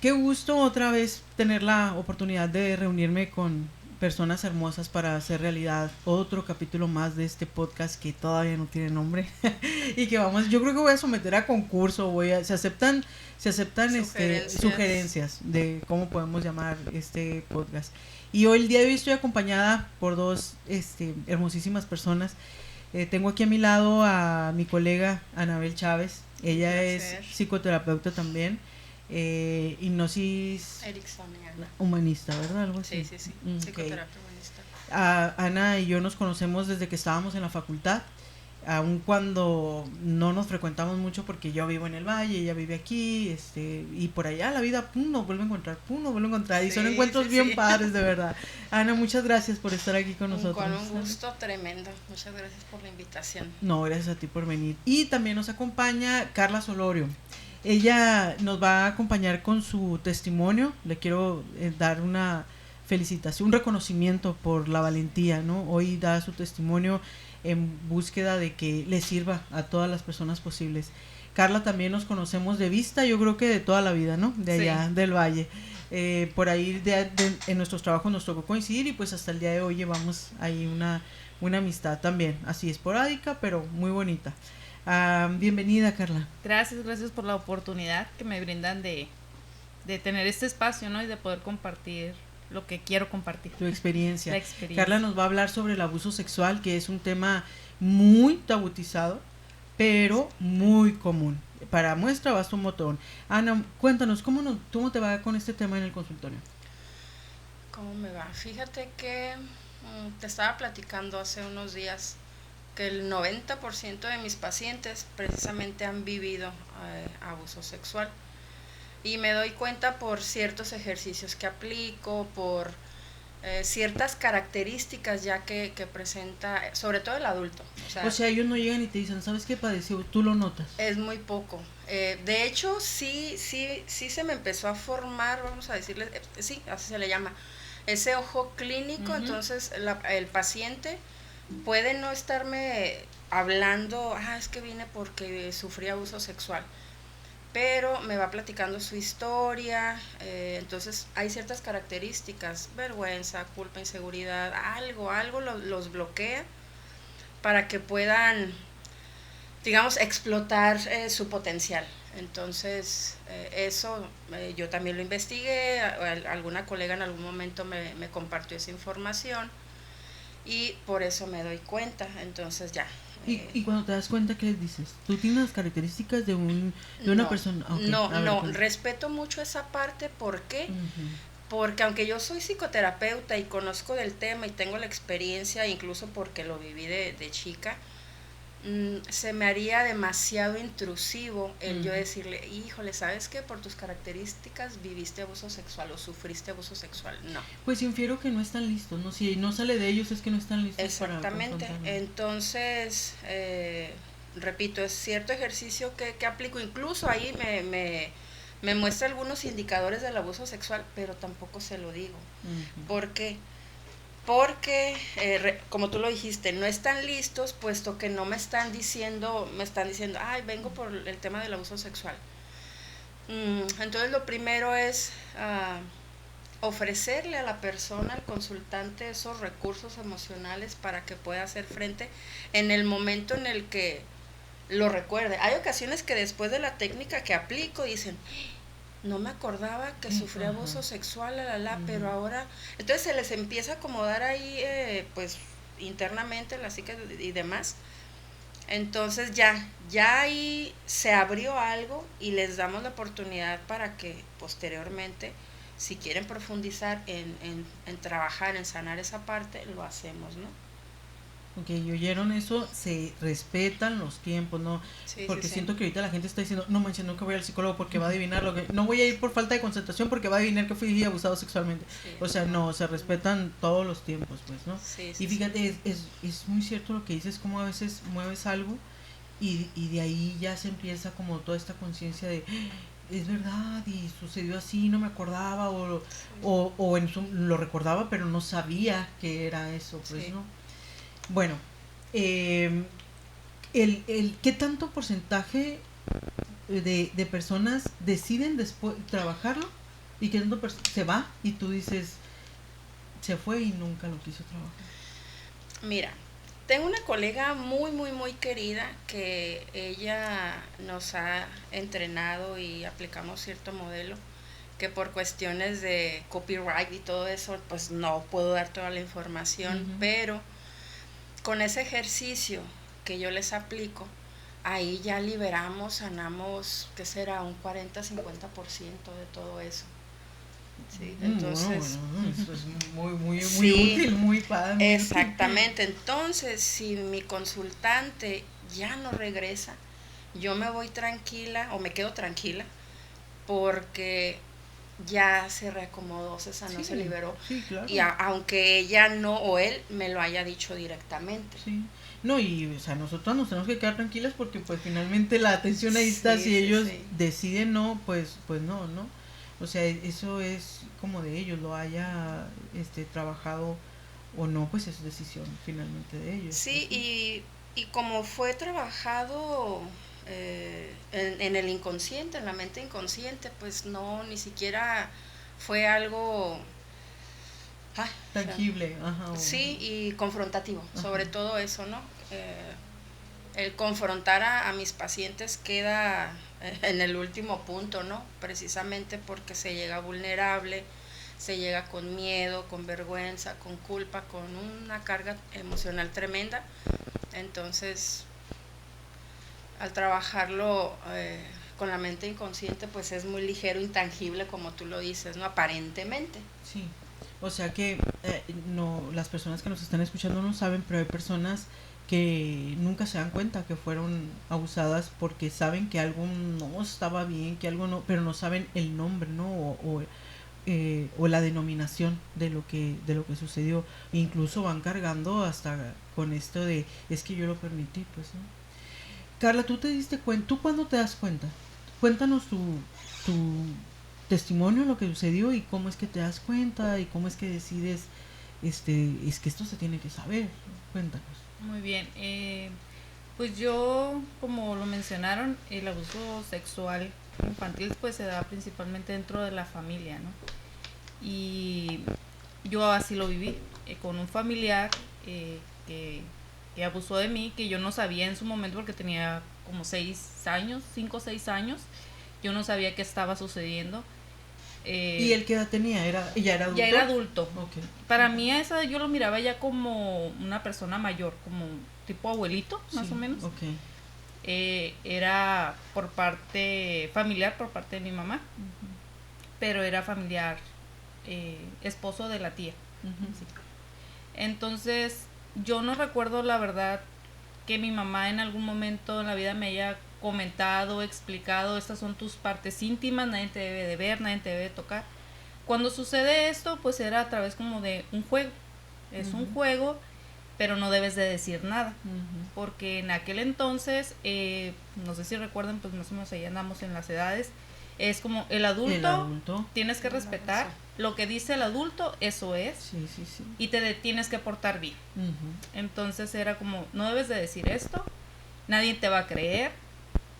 qué gusto otra vez tener la oportunidad de reunirme con personas hermosas para hacer realidad otro capítulo más de este podcast que todavía no tiene nombre y que vamos, yo creo que voy a someter a concurso, se aceptan sugerencias de cómo podemos llamar este podcast. Y hoy el día de hoy estoy acompañada por dos hermosísimas personas. Tengo aquí a mi lado a mi colega Anabel Chávez. Ella es psicoterapeuta también. Hipnosis ericksoniana, humanista, ¿verdad? Algo así. Sí. Okay. Psicoterapia humanista. Ana y yo nos conocemos desde que estábamos en la facultad, aun cuando no nos frecuentamos mucho porque yo vivo en el valle, ella vive aquí, y por allá la vida nos vuelve a encontrar, y son encuentros bien padres, de verdad. Ana, muchas gracias por estar aquí con nosotros. Un gusto tremendo, muchas gracias por la invitación. No, gracias a ti por venir. Y también nos acompaña Carla Solorio. Ella nos va a acompañar con su testimonio. Le quiero dar una felicitación, un reconocimiento por la valentía, ¿no? Hoy da su testimonio en búsqueda de que le sirva a todas las personas posibles. Carla también nos conocemos de vista, yo creo que de toda la vida, ¿no? De allá, del valle. Por ahí en nuestros trabajos nos tocó coincidir y pues hasta el día de hoy llevamos ahí una amistad también, así esporádica, pero muy bonita. Bienvenida, Carla. Gracias por la oportunidad que me brindan de tener este espacio, ¿no? Y de poder compartir lo que quiero compartir. Tu experiencia. La experiencia. Carla nos va a hablar sobre el abuso sexual, que es un tema muy tabutizado, pero muy común. Para muestra basta un botón. Ana, cuéntanos, ¿cómo te va con este tema en el consultorio? ¿Cómo me va? Fíjate que te estaba platicando hace unos días que el 90% de mis pacientes precisamente han vivido abuso sexual, y me doy cuenta por ciertos ejercicios que aplico, por ciertas características ya que presenta, sobre todo el adulto. O sea, ellos no llegan y te dicen, ¿sabes qué padeció? ¿Tú lo notas? Es muy poco. De hecho, sí se me empezó a formar, vamos a decirle, sí, así se le llama, ese ojo clínico. Uh-huh. Entonces el paciente puede no estarme hablando, es que vine porque sufrí abuso sexual, pero me va platicando su historia. Entonces hay ciertas características, vergüenza, culpa, inseguridad, algo los bloquea para que puedan, digamos, explotar su potencial. Entonces eso yo también lo investigué, alguna colega en algún momento me compartió esa información y por eso me doy cuenta. Entonces ya. ¿Y cuando te das cuenta, qué les dices? ¿Tú tienes las características de una persona? Okay, no, respeto mucho esa parte. ¿Por qué? Uh-huh. Porque aunque yo soy psicoterapeuta y conozco del tema y tengo la experiencia, incluso porque lo viví de chica, se me haría demasiado intrusivo el yo decirle, híjole, ¿sabes qué? Por tus características viviste abuso sexual o sufriste abuso sexual. No. Pues infiero que no están listos, ¿no? Si no sale de ellos es que no están listos. Exactamente. Entonces, repito, es cierto ejercicio que aplico. Incluso ahí me muestra algunos indicadores del abuso sexual, pero tampoco se lo digo. Uh-huh. ¿Por qué? Porque, como tú lo dijiste, no están listos, puesto que no me están diciendo, vengo por el tema del abuso sexual. Entonces lo primero es ofrecerle a la persona, al consultante, esos recursos emocionales para que pueda hacer frente en el momento en el que lo recuerde. Hay ocasiones que después de la técnica que aplico dicen, no me acordaba que sufrí abuso sexual, pero ahora, entonces se les empieza a acomodar ahí, pues internamente la psique y demás. Entonces ya ahí se abrió algo y les damos la oportunidad para que posteriormente, si quieren profundizar en trabajar, en sanar esa parte, lo hacemos, ¿no? Ok, oyeron eso, se respetan los tiempos, ¿no? Sí, porque sí. siento que ahorita la gente está diciendo, no manches, nunca voy al psicólogo porque va a adivinar lo que... No voy a ir por falta de concentración porque va a adivinar que fui abusado sexualmente. Sí, o sea, no, se respetan todos los tiempos, pues, ¿no? Sí, y fíjate, es muy cierto lo que dices, como a veces mueves algo y de ahí ya se empieza como toda esta conciencia de... Es verdad, y sucedió así, no me acordaba, o lo recordaba, pero no sabía que era eso, pues, ¿no? Bueno, ¿qué tanto porcentaje de personas deciden después trabajarlo Y que se va y tú dices, se fue y nunca lo quiso trabajar. Mira, tengo una colega muy, muy, muy querida que ella nos ha entrenado y aplicamos cierto modelo que por cuestiones de copyright y todo eso, pues no puedo dar toda la información, pero con ese ejercicio que yo les aplico, ahí ya liberamos, sanamos, ¿qué será? Un 40-50% de todo eso. Sí, entonces... Bueno, eso es muy sí, útil, muy padre. Muy exactamente. Útil. Entonces, si mi consultante ya no regresa, yo me voy tranquila o me quedo tranquila porque ya se reacomodó, se sanó, se liberó. Sí, claro. Y aunque ella no o él me lo haya dicho directamente. Sí. No, y o sea, nosotros nos tenemos que quedar tranquilas porque pues finalmente la atención ahí está, si ellos deciden no, pues no, ¿no? O sea, eso es como de ellos, lo haya trabajado o no, pues es decisión finalmente de ellos. Sí, y como fue trabajado en el inconsciente, en la mente inconsciente, pues no, ni siquiera fue algo tangible, ajá. Sí, y confrontativo, sobre todo eso, ¿no? El confrontar a mis pacientes queda en el último punto, ¿no? Precisamente porque se llega vulnerable, se llega con miedo, con vergüenza, con culpa, con una carga emocional tremenda. Entonces, al trabajarlo con la mente inconsciente, pues es muy ligero, intangible, como tú lo dices, ¿no? Aparentemente. Sí. O sea que no, las personas que nos están escuchando no saben, pero hay personas que nunca se dan cuenta que fueron abusadas porque saben que algo no estaba bien, que algo no, pero no saben el nombre, ¿no? O la denominación de lo que sucedió. Incluso van cargando hasta con esto de es que yo lo permití, pues, ¿no? Carla, ¿tú te diste cuenta? ¿Tú cuándo te das cuenta? Cuéntanos tu testimonio, lo que sucedió y cómo es que te das cuenta y cómo es que decides, es que esto se tiene que saber. Cuéntanos. Muy bien. Pues yo, como lo mencionaron, el abuso sexual infantil pues se da principalmente dentro de la familia, ¿no? Y yo así lo viví, con un familiar que abusó de mí, que yo no sabía en su momento porque tenía como 6 años, 5 o 6 años, yo no sabía qué estaba sucediendo. ¿Y él qué edad tenía? ¿Ya era adulto? Ya era adulto. Okay. Para mí esa yo lo miraba ya como una persona mayor, como tipo abuelito, más o menos. Okay. Era por parte familiar, por parte de mi mamá, pero era familiar, esposo de la tía. Sí. Entonces, yo no recuerdo la verdad que mi mamá en algún momento en la vida me haya comentado, explicado, estas son tus partes íntimas, nadie te debe de ver, nadie te debe de tocar. Cuando sucede esto, pues era a través como de un juego. Es un juego, pero no debes de decir nada. Porque en aquel entonces, no sé si recuerdan, pues más o menos ahí andamos en las edades, es como el adulto tienes que respetar, lo que dice el adulto, eso es, sí. Y te tienes que portar bien. Entonces era como, no debes de decir esto, nadie te va a creer,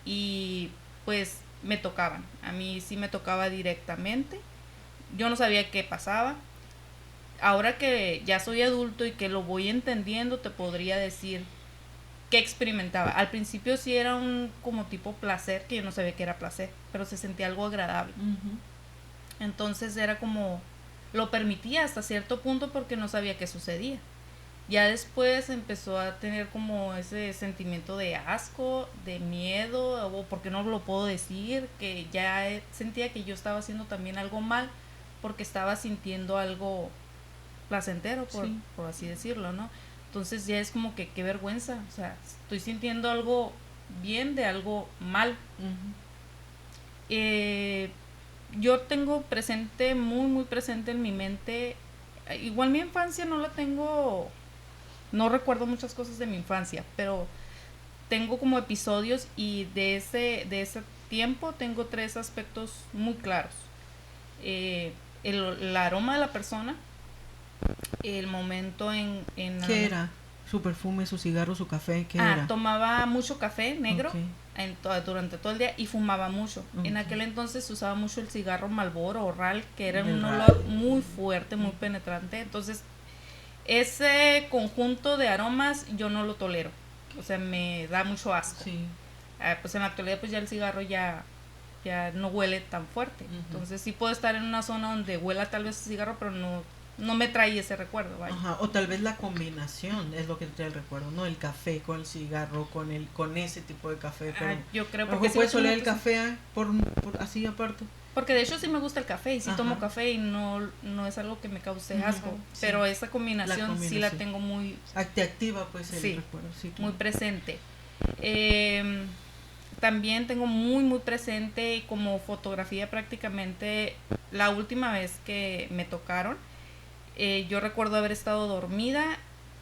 y pues me tocaban, a mí sí me tocaba directamente, yo no sabía qué pasaba. Ahora que ya soy adulto y que lo voy entendiendo, te podría decir qué experimentaba. Al principio sí era un como tipo placer, que yo no sabía que era placer, pero se sentía algo agradable. Entonces era como, lo permitía hasta cierto punto porque no sabía qué sucedía. Ya después empezó a tener como ese sentimiento de asco, de miedo, o porque no lo puedo decir, que ya sentía que yo estaba haciendo también algo mal, porque estaba sintiendo algo placentero, por así decirlo, ¿no? Entonces ya es como que qué vergüenza, o sea, estoy sintiendo algo bien de algo mal. Yo tengo presente, muy, muy presente en mi mente, igual mi infancia no la tengo, no recuerdo muchas cosas de mi infancia, pero tengo como episodios y de ese tiempo tengo 3 aspectos muy claros. El aroma de la persona, el momento en ¿Qué era? su perfume, su cigarro, su café? ¿Qué era? Tomaba mucho café negro Ok. durante todo el día y fumaba mucho. Ok. En aquel entonces usaba mucho el cigarro Marlboro o RAL, que era El un RAL. olor muy fuerte, muy penetrante. Entonces, ese conjunto de aromas yo no lo tolero. O sea, me da mucho asco. Sí. Pues en la actualidad pues ya el cigarro ya no huele tan fuerte. Entonces sí puedo estar en una zona donde huela tal vez cigarro, pero no me trae ese recuerdo, vaya. Ajá, o tal vez la combinación es lo que te trae el recuerdo, ¿no? El café con el cigarro, con ese tipo de café. Pero yo creo a lo porque mejor sí puedes lo tomo, oler el pues, café por así aparte. porque de hecho sí me gusta el café y sí tomo Ajá. café y no es algo que me cause Ujú, asco, sí. pero esa combinación sí la tengo muy Te activa pues el Sí, recuerdo, sí, muy claro. presente. También tengo muy presente como fotografía prácticamente la última vez que me tocaron. Yo recuerdo haber estado dormida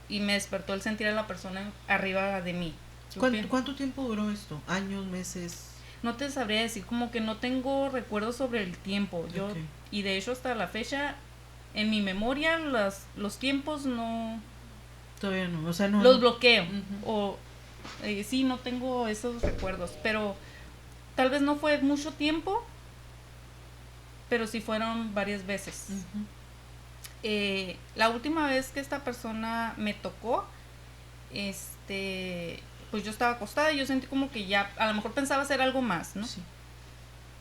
y me despertó el sentir a la persona arriba de mí. ¿Cuánto tiempo duró esto? ¿Años, meses? No te sabría decir, como que no tengo recuerdos sobre el tiempo. Okay. Y de hecho hasta la fecha, en mi memoria, los tiempos no... Todavía no, o sea, no. Los bloqueo. Uh-huh. O sí, no tengo esos recuerdos. Pero tal vez no fue mucho tiempo, pero sí fueron varias veces. Uh-huh. La última vez que esta persona me tocó, pues yo estaba acostada y yo sentí como que ya, a lo mejor pensaba hacer algo más, ¿no? Sí.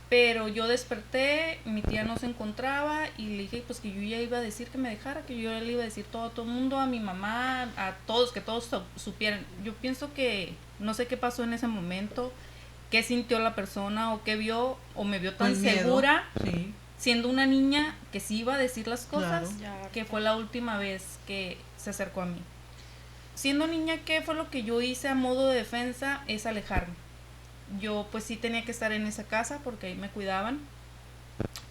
Pero yo desperté, mi tía no se encontraba y le dije pues que yo ya iba a decir que me dejara, que yo ya le iba a decir todo el mundo, a mi mamá, a todos, que todos supieran. Yo pienso que no sé qué pasó en ese momento, qué sintió la persona o qué vio o me vio tan segura, sí, siendo una niña que sí iba a decir las cosas, claro, que fue la última vez que se acercó a mí. Siendo niña, ¿qué fue lo que yo hice a modo de defensa? Es alejarme. Yo pues sí tenía que estar en esa casa porque ahí me cuidaban,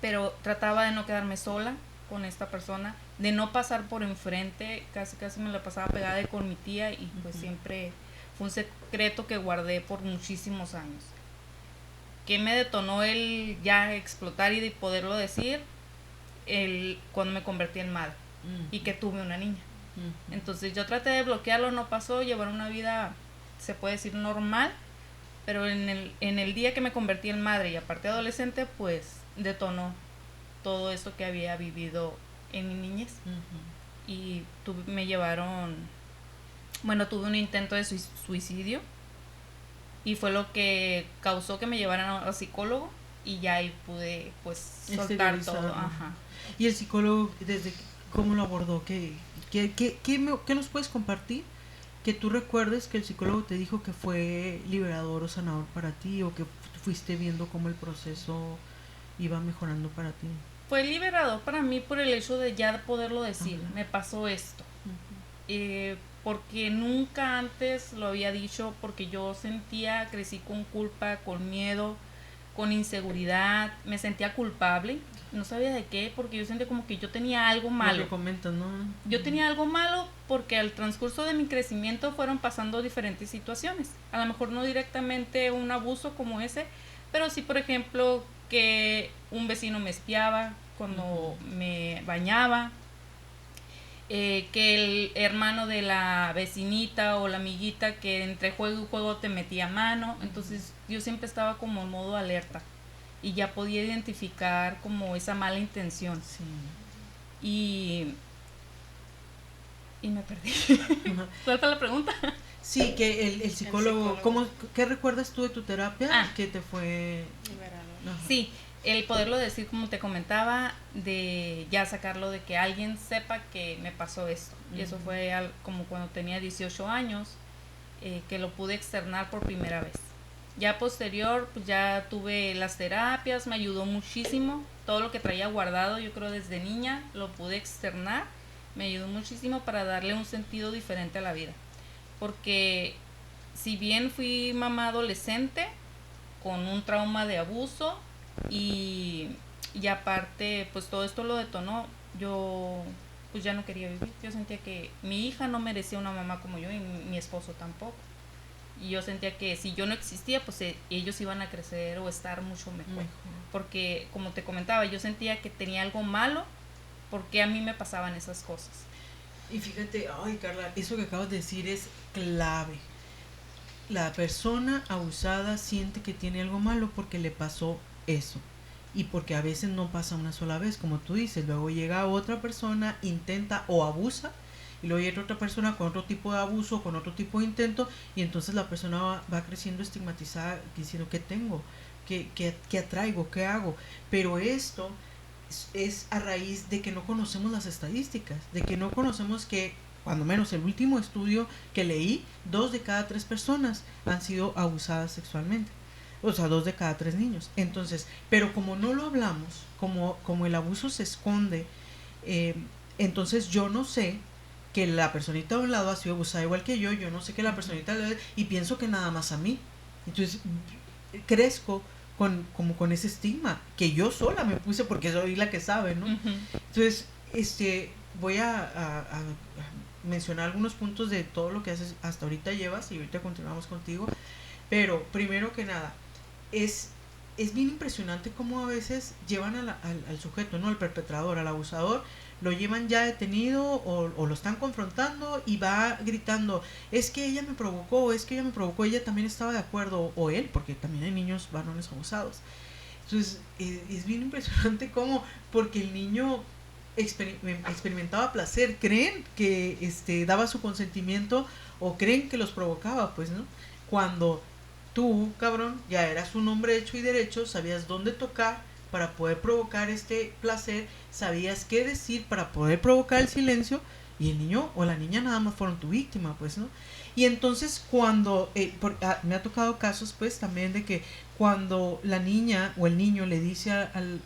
pero trataba de no quedarme sola con esta persona, de no pasar por enfrente, casi me la pasaba pegada con mi tía y pues siempre fue un secreto que guardé por muchísimos años. ¿Qué me detonó el ya explotar y de poderlo decir? Cuando me convertí en madre y que tuve una niña. Entonces yo traté de bloquearlo, no pasó, llevar una vida, se puede decir, normal, pero en el día que me convertí en madre y aparte adolescente, pues detonó todo esto que había vivido en mi niñez. Y me llevaron, tuve un intento de suicidio y fue lo que causó que me llevaran al psicólogo y ya ahí pude pues soltar todo. Ajá. ¿Y el psicólogo cómo lo abordó? ¿Qué nos puedes compartir? Que tú recuerdes que el psicólogo te dijo que fue liberador o sanador para ti, o que fuiste viendo cómo el proceso iba mejorando para ti. Fue liberador para mí por el hecho de ya poderlo decir, me pasó esto. Porque nunca antes lo había dicho, porque yo crecí con culpa, con miedo, con inseguridad, me sentía culpable, no sabía de qué, porque yo sentía como que yo tenía algo malo. Lo que comentas, ¿no? Yo tenía algo malo porque al transcurso de mi crecimiento fueron pasando diferentes situaciones. A lo mejor no directamente un abuso como ese, pero sí, por ejemplo, que un vecino me espiaba cuando me bañaba, que el hermano de la vecinita o la amiguita que entre juego y juego te metía mano. Entonces yo siempre estaba como en modo alerta y ya podía identificar como esa mala intención. Sí. Y me perdí. ¿Cuál fue la pregunta? Sí, que el psicólogo, ¿qué recuerdas tú de tu terapia que te fue liberado? Sí, el poderlo decir, como te comentaba, de ya sacarlo, de que alguien sepa que me pasó esto. Y eso fue como cuando tenía 18 años, que lo pude externar por primera vez. Ya posterior, pues ya tuve las terapias, me ayudó muchísimo. Todo lo que traía guardado, yo creo desde niña, lo pude externar. Me ayudó muchísimo para darle un sentido diferente a la vida. Porque si bien fui mamá adolescente, con un trauma de abuso, y aparte pues todo esto lo detonó, yo pues ya no quería vivir. Yo sentía que mi hija no merecía una mamá como yo y mi esposo tampoco. Y yo sentía que si yo no existía, pues ellos iban a crecer o estar mucho mejor. Porque como te comentaba, yo sentía que tenía algo malo porque a mí me pasaban esas cosas. Y fíjate, ay Carla, eso que acabas de decir es clave. La persona abusada siente que tiene algo malo porque le pasó eso. Y porque a veces no pasa una sola vez, como tú dices. Luego llega otra persona, intenta o abusa. Y luego llega otra persona con otro tipo de abuso, con otro tipo de intento. Y entonces la persona va creciendo estigmatizada, diciendo, ¿qué tengo? ¿Qué atraigo? ¿Qué hago? Pero esto es a raíz de que no conocemos las estadísticas. De que no conocemos que, cuando menos el último estudio que leí, 2 de cada 3 personas han sido abusadas sexualmente. O sea, 2 de cada 3 niños. Entonces, pero como no lo hablamos, como el abuso se esconde, entonces yo no sé que la personita de un lado ha sido abusada igual que yo no sé que la personita de y pienso que nada más a mí. Entonces, crezco como con ese estigma que yo sola me puse porque soy la que sabe, ¿no? Uh-huh. Entonces, voy a mencionar algunos puntos de todo lo que haces hasta ahorita llevas y ahorita continuamos contigo. Pero primero que nada, es bien impresionante cómo a veces llevan al sujeto, ¿no? Al perpetrador, al abusador, lo llevan ya detenido o lo están confrontando y va gritando, es que ella me provocó, ella también estaba de acuerdo, o él, porque también hay niños varones abusados. Entonces, es bien impresionante cómo, porque el niño experimentaba placer, creen que daba su consentimiento o creen que los provocaba, pues, ¿no? Cuando tú, cabrón, ya eras un hombre hecho y derecho, sabías dónde tocar para poder provocar este placer, sabías qué decir para poder provocar el silencio, y el niño o la niña nada más fueron tu víctima, pues, ¿no? Y entonces cuando, me ha tocado casos, pues, también de que cuando la niña o el niño le dice al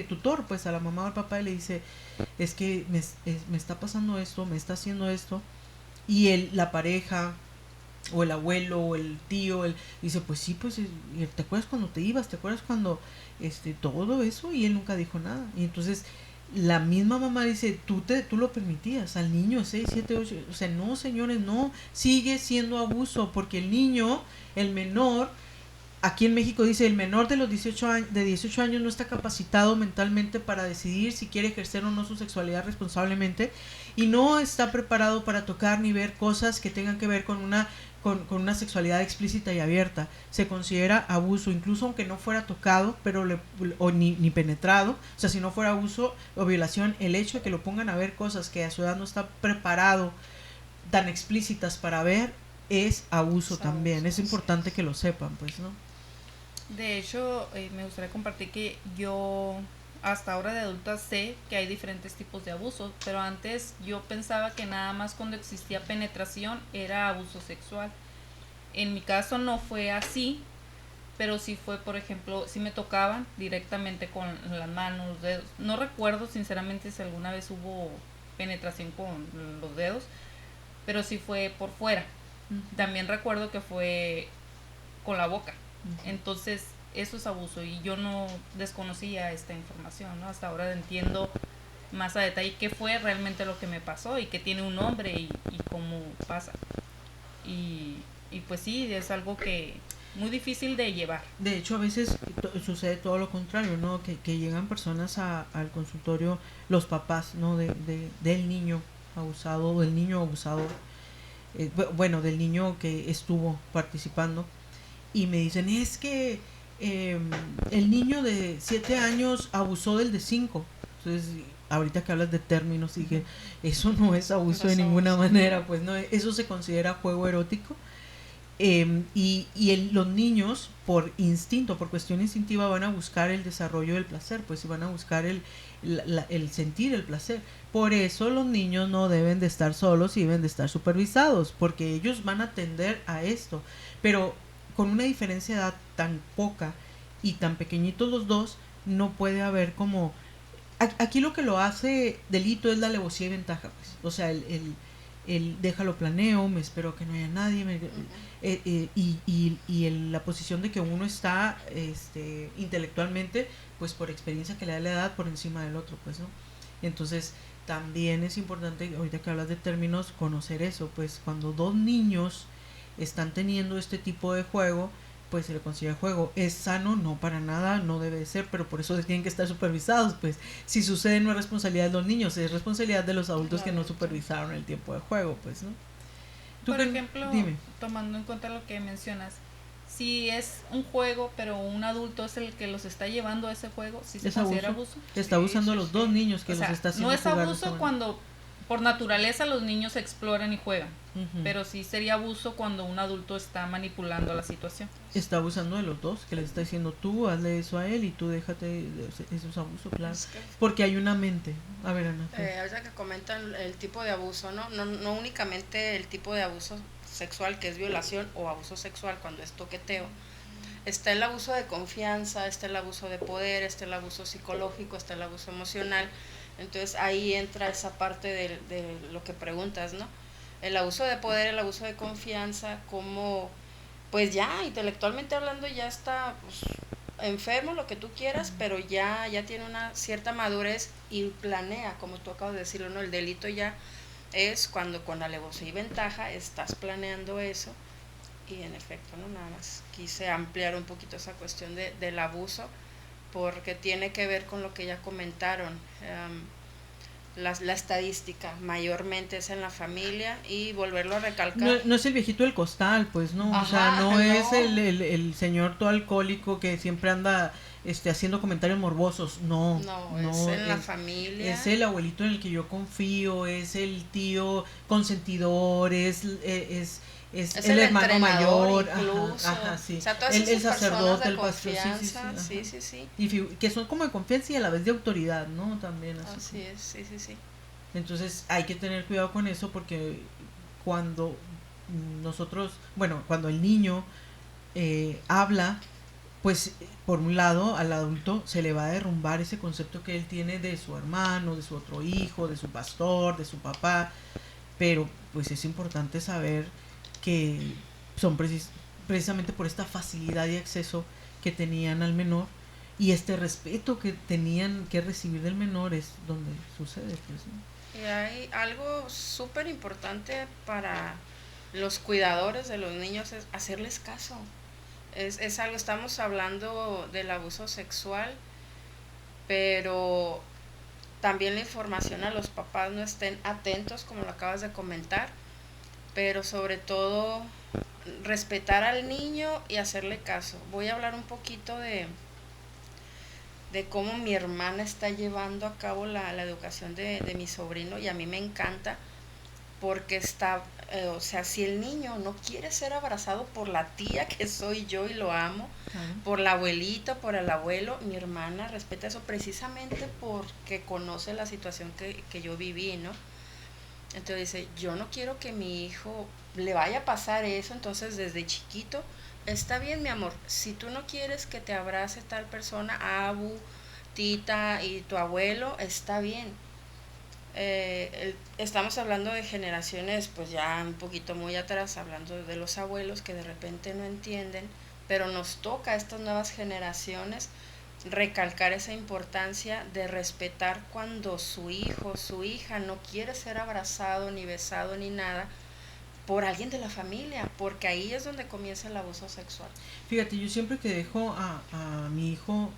tutor, pues, a la mamá o al papá, y le dice, es que me está pasando esto, me está haciendo esto, y la pareja o el abuelo o el tío dice, pues sí, pues te acuerdas cuando te ibas, te acuerdas cuando todo eso, y él nunca dijo nada. Y entonces la misma mamá dice, tú lo permitías al niño de 6, 7, 8, o sea, no, señores, no, sigue siendo abuso, porque el niño, el menor, aquí en México dice, el menor de los 18 años no está capacitado mentalmente para decidir si quiere ejercer o no su sexualidad responsablemente, y no está preparado para tocar ni ver cosas que tengan que ver con una sexualidad explícita y abierta. Se considera abuso, incluso aunque no fuera tocado, pero ni penetrado. O sea, si no fuera abuso o violación, el hecho de que lo pongan a ver cosas que a su edad no está preparado, tan explícitas para ver, es abuso también. Abuso, es importante que lo sepan, pues, ¿no? De hecho, me gustaría compartir que yo hasta ahora de adulta sé que hay diferentes tipos de abusos, pero antes yo pensaba que nada más cuando existía penetración era abuso sexual. En mi caso no fue así, pero sí fue, por ejemplo, sí me tocaban directamente con las manos, los dedos. No recuerdo sinceramente si alguna vez hubo penetración con los dedos, pero sí fue por fuera. Uh-huh. También recuerdo que fue con la boca. Uh-huh. Entonces eso es abuso y yo no desconocía esta información, ¿no? Hasta ahora entiendo más a detalle qué fue realmente lo que me pasó y que tiene un nombre y cómo pasa. Y pues sí, es algo que muy difícil de llevar. De hecho, a veces sucede todo lo contrario, ¿no? Que llegan personas al consultorio, los papás, ¿no? Del niño abusado o del niño abusador, bueno, del niño que estuvo participando, y me dicen, es que el niño de 7 años abusó del de 5. Entonces, ahorita que hablas de términos, dije, eso no es abuso de ninguna manera, pues no, eso se considera juego erótico. Los niños, por instinto, por cuestión instintiva, van a buscar el desarrollo del placer, pues van a buscar el sentir el placer. Por eso los niños no deben de estar solos y deben de estar supervisados, porque ellos van a tender a esto. Pero con una diferencia de edad tan poca y tan pequeñitos los dos, no puede haber como... Aquí lo que lo hace delito es la alevosía y ventaja, pues. O sea, el déjalo planeo, me espero que no haya nadie, la posición de que uno está intelectualmente, pues por experiencia que le da la edad, por encima del otro, pues, ¿no? Entonces, también es importante, ahorita que hablas de términos, conocer eso, pues cuando dos niños están teniendo este tipo de juego, pues se le considera juego. ¿Es sano? No, para nada, no debe de ser, pero por eso tienen que estar supervisados, pues si sucede no es responsabilidad de los niños, es responsabilidad de los adultos que no supervisaron el tiempo de juego, pues, ¿no? Por ejemplo, dime, tomando en cuenta lo que mencionas, si es un juego, pero un adulto es el que los está llevando a ese juego, ¿sí se considera abuso? Está abusando a los dos niños que los está haciendo no es abuso cuando por naturaleza los niños exploran y juegan, pero sí sería abuso cuando un adulto está manipulando la situación. Está abusando de los dos, que les está diciendo tú hazle eso a él y tú déjate, eso es abuso, claro. Porque hay una mente. A ver, Ana. Ahorita que comentan el tipo de abuso, no únicamente el tipo de abuso sexual que es violación o abuso sexual cuando es toqueteo. Está el abuso de confianza, está el abuso de poder, está el abuso psicológico, está el abuso emocional. Entonces ahí entra esa parte de lo que preguntas, ¿no? El abuso de poder, el abuso de confianza, como pues ya intelectualmente hablando ya está pues, enfermo, lo que tú quieras, pero ya tiene una cierta madurez y planea, como tú acabas de decirlo, ¿no? El delito ya es cuando con alevosía y ventaja estás planeando eso. Y en efecto, ¿no? Nada más quise ampliar un poquito esa cuestión del abuso, porque tiene que ver con lo que ya comentaron. La estadística mayormente es en la familia y volverlo a recalcar. No es el viejito del costal, pues, ¿no? Ajá, o sea, no es el señor todo alcohólico que siempre anda haciendo comentarios morbosos, no, es en la familia. Es el abuelito en el que yo confío, es el tío consentidor, es el hermano mayor, incluso. Sí. O sea, todas el sacerdote, el pastor, sí. Y que son como de confianza y a la vez de autoridad, ¿no? También así es, sí. Entonces hay que tener cuidado con eso porque cuando cuando el niño habla, pues por un lado al adulto se le va a derrumbar ese concepto que él tiene de su hermano, de su otro hijo, de su pastor, de su papá, pero pues es importante saber que son precisamente por esta facilidad de acceso que tenían al menor y este respeto que tenían que recibir del menor es donde sucede, pues, ¿no? Y hay algo súper importante para los cuidadores de los niños, es hacerles caso. Es algo, estamos hablando del abuso sexual, pero también la información a los papás no estén atentos, como lo acabas de comentar, pero sobre todo respetar al niño y hacerle caso. Voy a hablar un poquito de cómo mi hermana está llevando a cabo la educación de mi sobrino, y a mí me encanta porque está, o sea, si el niño no quiere ser abrazado por la tía que soy yo y lo amo, por la abuelita, por el abuelo, mi hermana respeta eso precisamente porque conoce la situación que yo viví, ¿no? Entonces dice, yo no quiero que mi hijo le vaya a pasar eso, entonces desde chiquito, está bien mi amor, si tú no quieres que te abrace tal persona, abu, tita y tu abuelo, está bien. Estamos hablando de generaciones pues ya un poquito muy atrás, hablando de los abuelos que de repente no entienden, pero nos toca a estas nuevas generaciones recalcar esa importancia de respetar cuando su hijo, su hija no quiere ser abrazado, ni besado, ni nada por alguien de la familia, porque ahí es donde comienza el abuso sexual. Fíjate, yo siempre que dejo a mi hijo,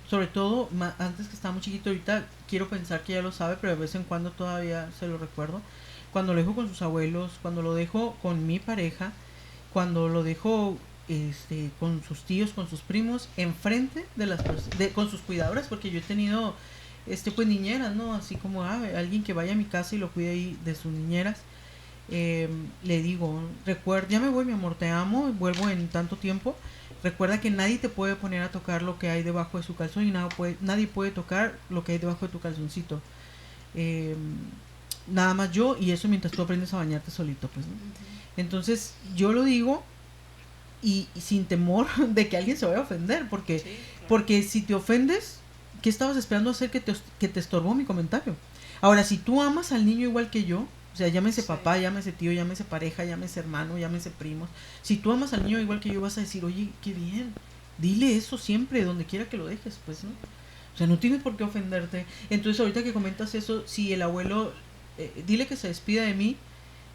sobre todo antes que estaba muy chiquito, ahorita quiero pensar que ya lo sabe, pero de vez en cuando todavía se lo recuerdo, cuando lo dejo con sus abuelos, cuando lo dejo con mi pareja, cuando lo dejo con sus tíos, con sus primos, enfrente de con sus cuidadoras, porque yo he tenido pues niñeras, ¿no? Así como alguien que vaya a mi casa y lo cuide ahí de sus niñeras. Le digo, recuerda, ya me voy mi amor, te amo, vuelvo en tanto tiempo, recuerda que nadie te puede poner a tocar lo que hay debajo de su calzón y nadie puede tocar lo que hay debajo de tu calzoncito, nada más yo, y eso mientras tú aprendes a bañarte solito, pues, ¿no? Entonces yo lo digo y sin temor de que alguien se vaya a ofender, porque, sí, claro. Porque si te ofendes, ¿qué estabas esperando hacer que te estorbó mi comentario? Ahora, si tú amas al niño igual que yo, o sea, llámese sí. Papá, llámese tío, llámese pareja, llámese hermano, llámese primos. Si tú amas al niño igual que yo, vas a decir, oye, qué bien, dile eso siempre, donde quiera que lo dejes, pues, ¿no? O sea, no tienes por qué ofenderte. Entonces, ahorita que comentas eso, si el abuelo, dile que se despida de mí,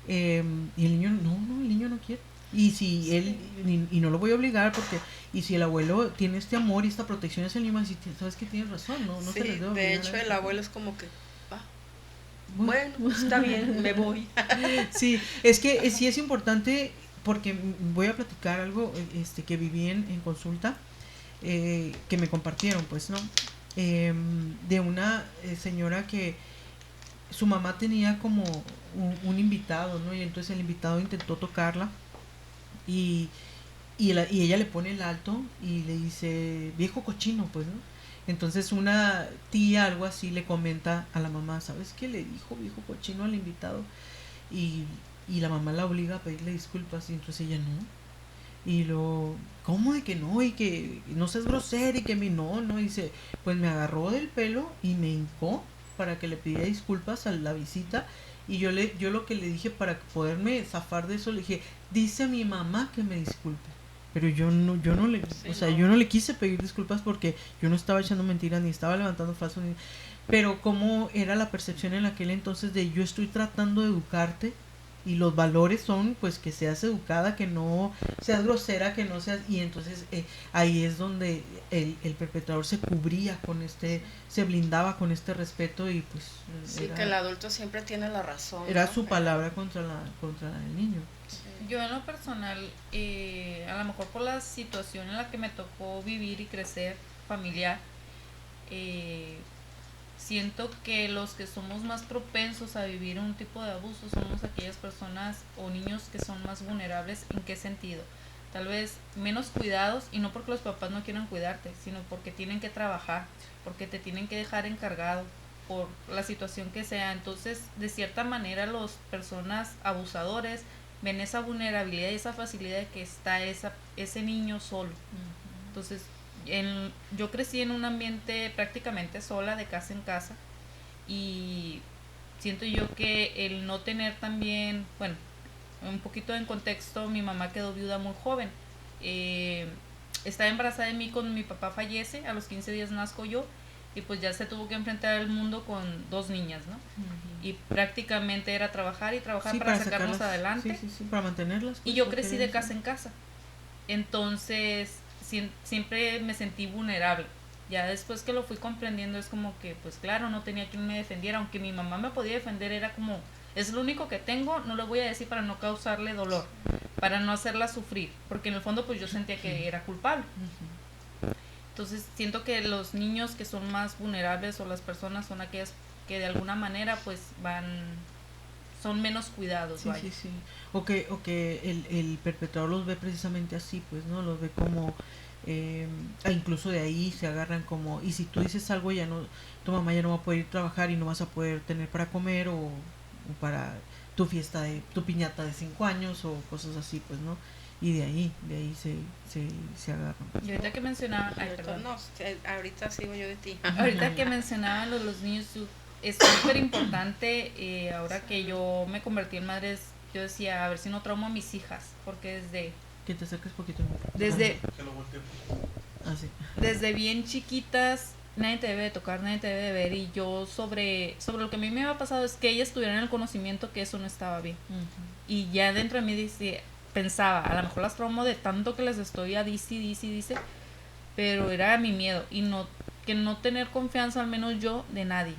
y el niño, no, el niño no quiere. Y si él, y no lo voy a obligar porque, y si el abuelo tiene este amor y esta protección hacia el niño, si sabes que tienes razón, no Sí, se les debe de obligar hecho a el eso. abuelo es como que, bueno, pues está bien, me voy. Sí, es que sí es importante porque voy a platicar algo que viví en consulta, que me compartieron, pues, ¿no? De una señora que su mamá tenía como un invitado, ¿no? Y entonces el invitado intentó tocarla y, y ella le pone el alto y le dice, viejo cochino, pues, ¿no? Entonces una tía, algo así, le comenta a la mamá, ¿sabes qué le dijo viejo cochino al invitado? Y, y la mamá la obliga a pedirle disculpas y entonces ella no. Y lo, ¿cómo de que no? Y que no seas grosera y que mi no, dice, pues me agarró del pelo y me hincó para que le pidiera disculpas a la visita y yo lo que le dije para poderme zafar de eso le dije, dice mi mamá que me disculpe. Pero yo no le, Sí, o sea, no. yo no le quise pedir disculpas porque yo no estaba echando mentiras ni estaba levantando falsos ni, pero cómo era la percepción en aquel entonces de yo estoy tratando de educarte y los valores son pues que seas educada, que no seas grosera, que no seas, y entonces ahí es donde el perpetrador se cubría con se blindaba con este respeto y pues Sí, que el adulto siempre tiene la razón. era ¿no? su palabra contra el niño. Sí. Yo en lo personal, a lo mejor por la situación en la que me tocó vivir y crecer familiar, siento que los que somos más propensos a vivir un tipo de abuso somos aquellas personas o niños que son más vulnerables. ¿En qué sentido? Tal vez menos cuidados, y no porque los papás no quieran cuidarte, sino porque tienen que trabajar, porque te tienen que dejar encargado por la situación que sea. Entonces, de cierta manera, las personas abusadores ven esa vulnerabilidad y esa facilidad de que está ese niño solo. Entonces, yo crecí en un ambiente prácticamente sola, de casa en casa, y siento yo que el no tener también, bueno, un poquito en contexto, mi mamá quedó viuda muy joven. Estaba embarazada de mí cuando mi papá fallece, a los 15 días nazco yo, y pues ya se tuvo que enfrentar al mundo con 2 niñas, ¿no? Y prácticamente era trabajar y trabajar para sacarnos adelante. Sí, para mantenerlas. Pues, y yo crecí de casa en casa. Entonces, siempre me sentí vulnerable. Ya después que lo fui comprendiendo es como que, pues claro, no tenía quien me defendiera. Aunque mi mamá me podía defender, era como, es lo único que tengo, no lo voy a decir para no causarle dolor, para no hacerla sufrir. Porque en el fondo, pues yo sentía que era culpable. Entonces, siento que los niños que son más vulnerables o las personas son aquellas que de alguna manera, pues son menos cuidados. Sí. O que el perpetrador los ve precisamente así, pues, ¿no? Los ve como, incluso de ahí se agarran como, y si tú dices algo, ya no, tu mamá ya no va a poder ir a trabajar y no vas a poder tener para comer o para tu fiesta, tu piñata de 5 años o cosas así, pues, ¿no? Y de ahí se agarran. Y ahorita que mencionaba, No, ahorita sigo yo de ti. Ahorita que mencionaban los niños, es súper importante. Ahora que yo me convertí en madre, yo decía, a ver si no traumo a mis hijas, porque que te acerques poquito. Desde bien chiquitas nadie te debe de tocar, nadie te debe de ver, y yo sobre lo que a mí me había pasado es que ellas tuvieran el conocimiento que eso no estaba bien. Y ya dentro de mí pensaba, a lo mejor las traumo de tanto que les estoy a dice, pero era mi miedo, y que no tener confianza, al menos yo, de nadie.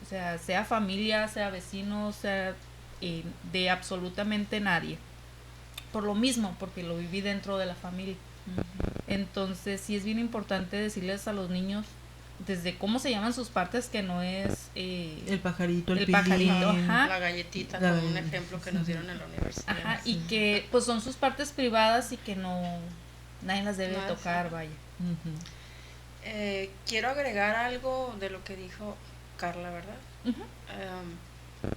O sea familia, sea vecino, sea de absolutamente nadie. Por lo mismo, porque lo viví dentro de la familia. Entonces sí es bien importante decirles a los niños desde cómo se llaman sus partes, que no es el pajarito, el pajarito, la galletita, como un ejemplo que nos dieron en la universidad. Ajá, y que pues son sus partes privadas y que nadie las debe tocar, vaya. Quiero agregar algo de lo que dijo Carla, ¿verdad?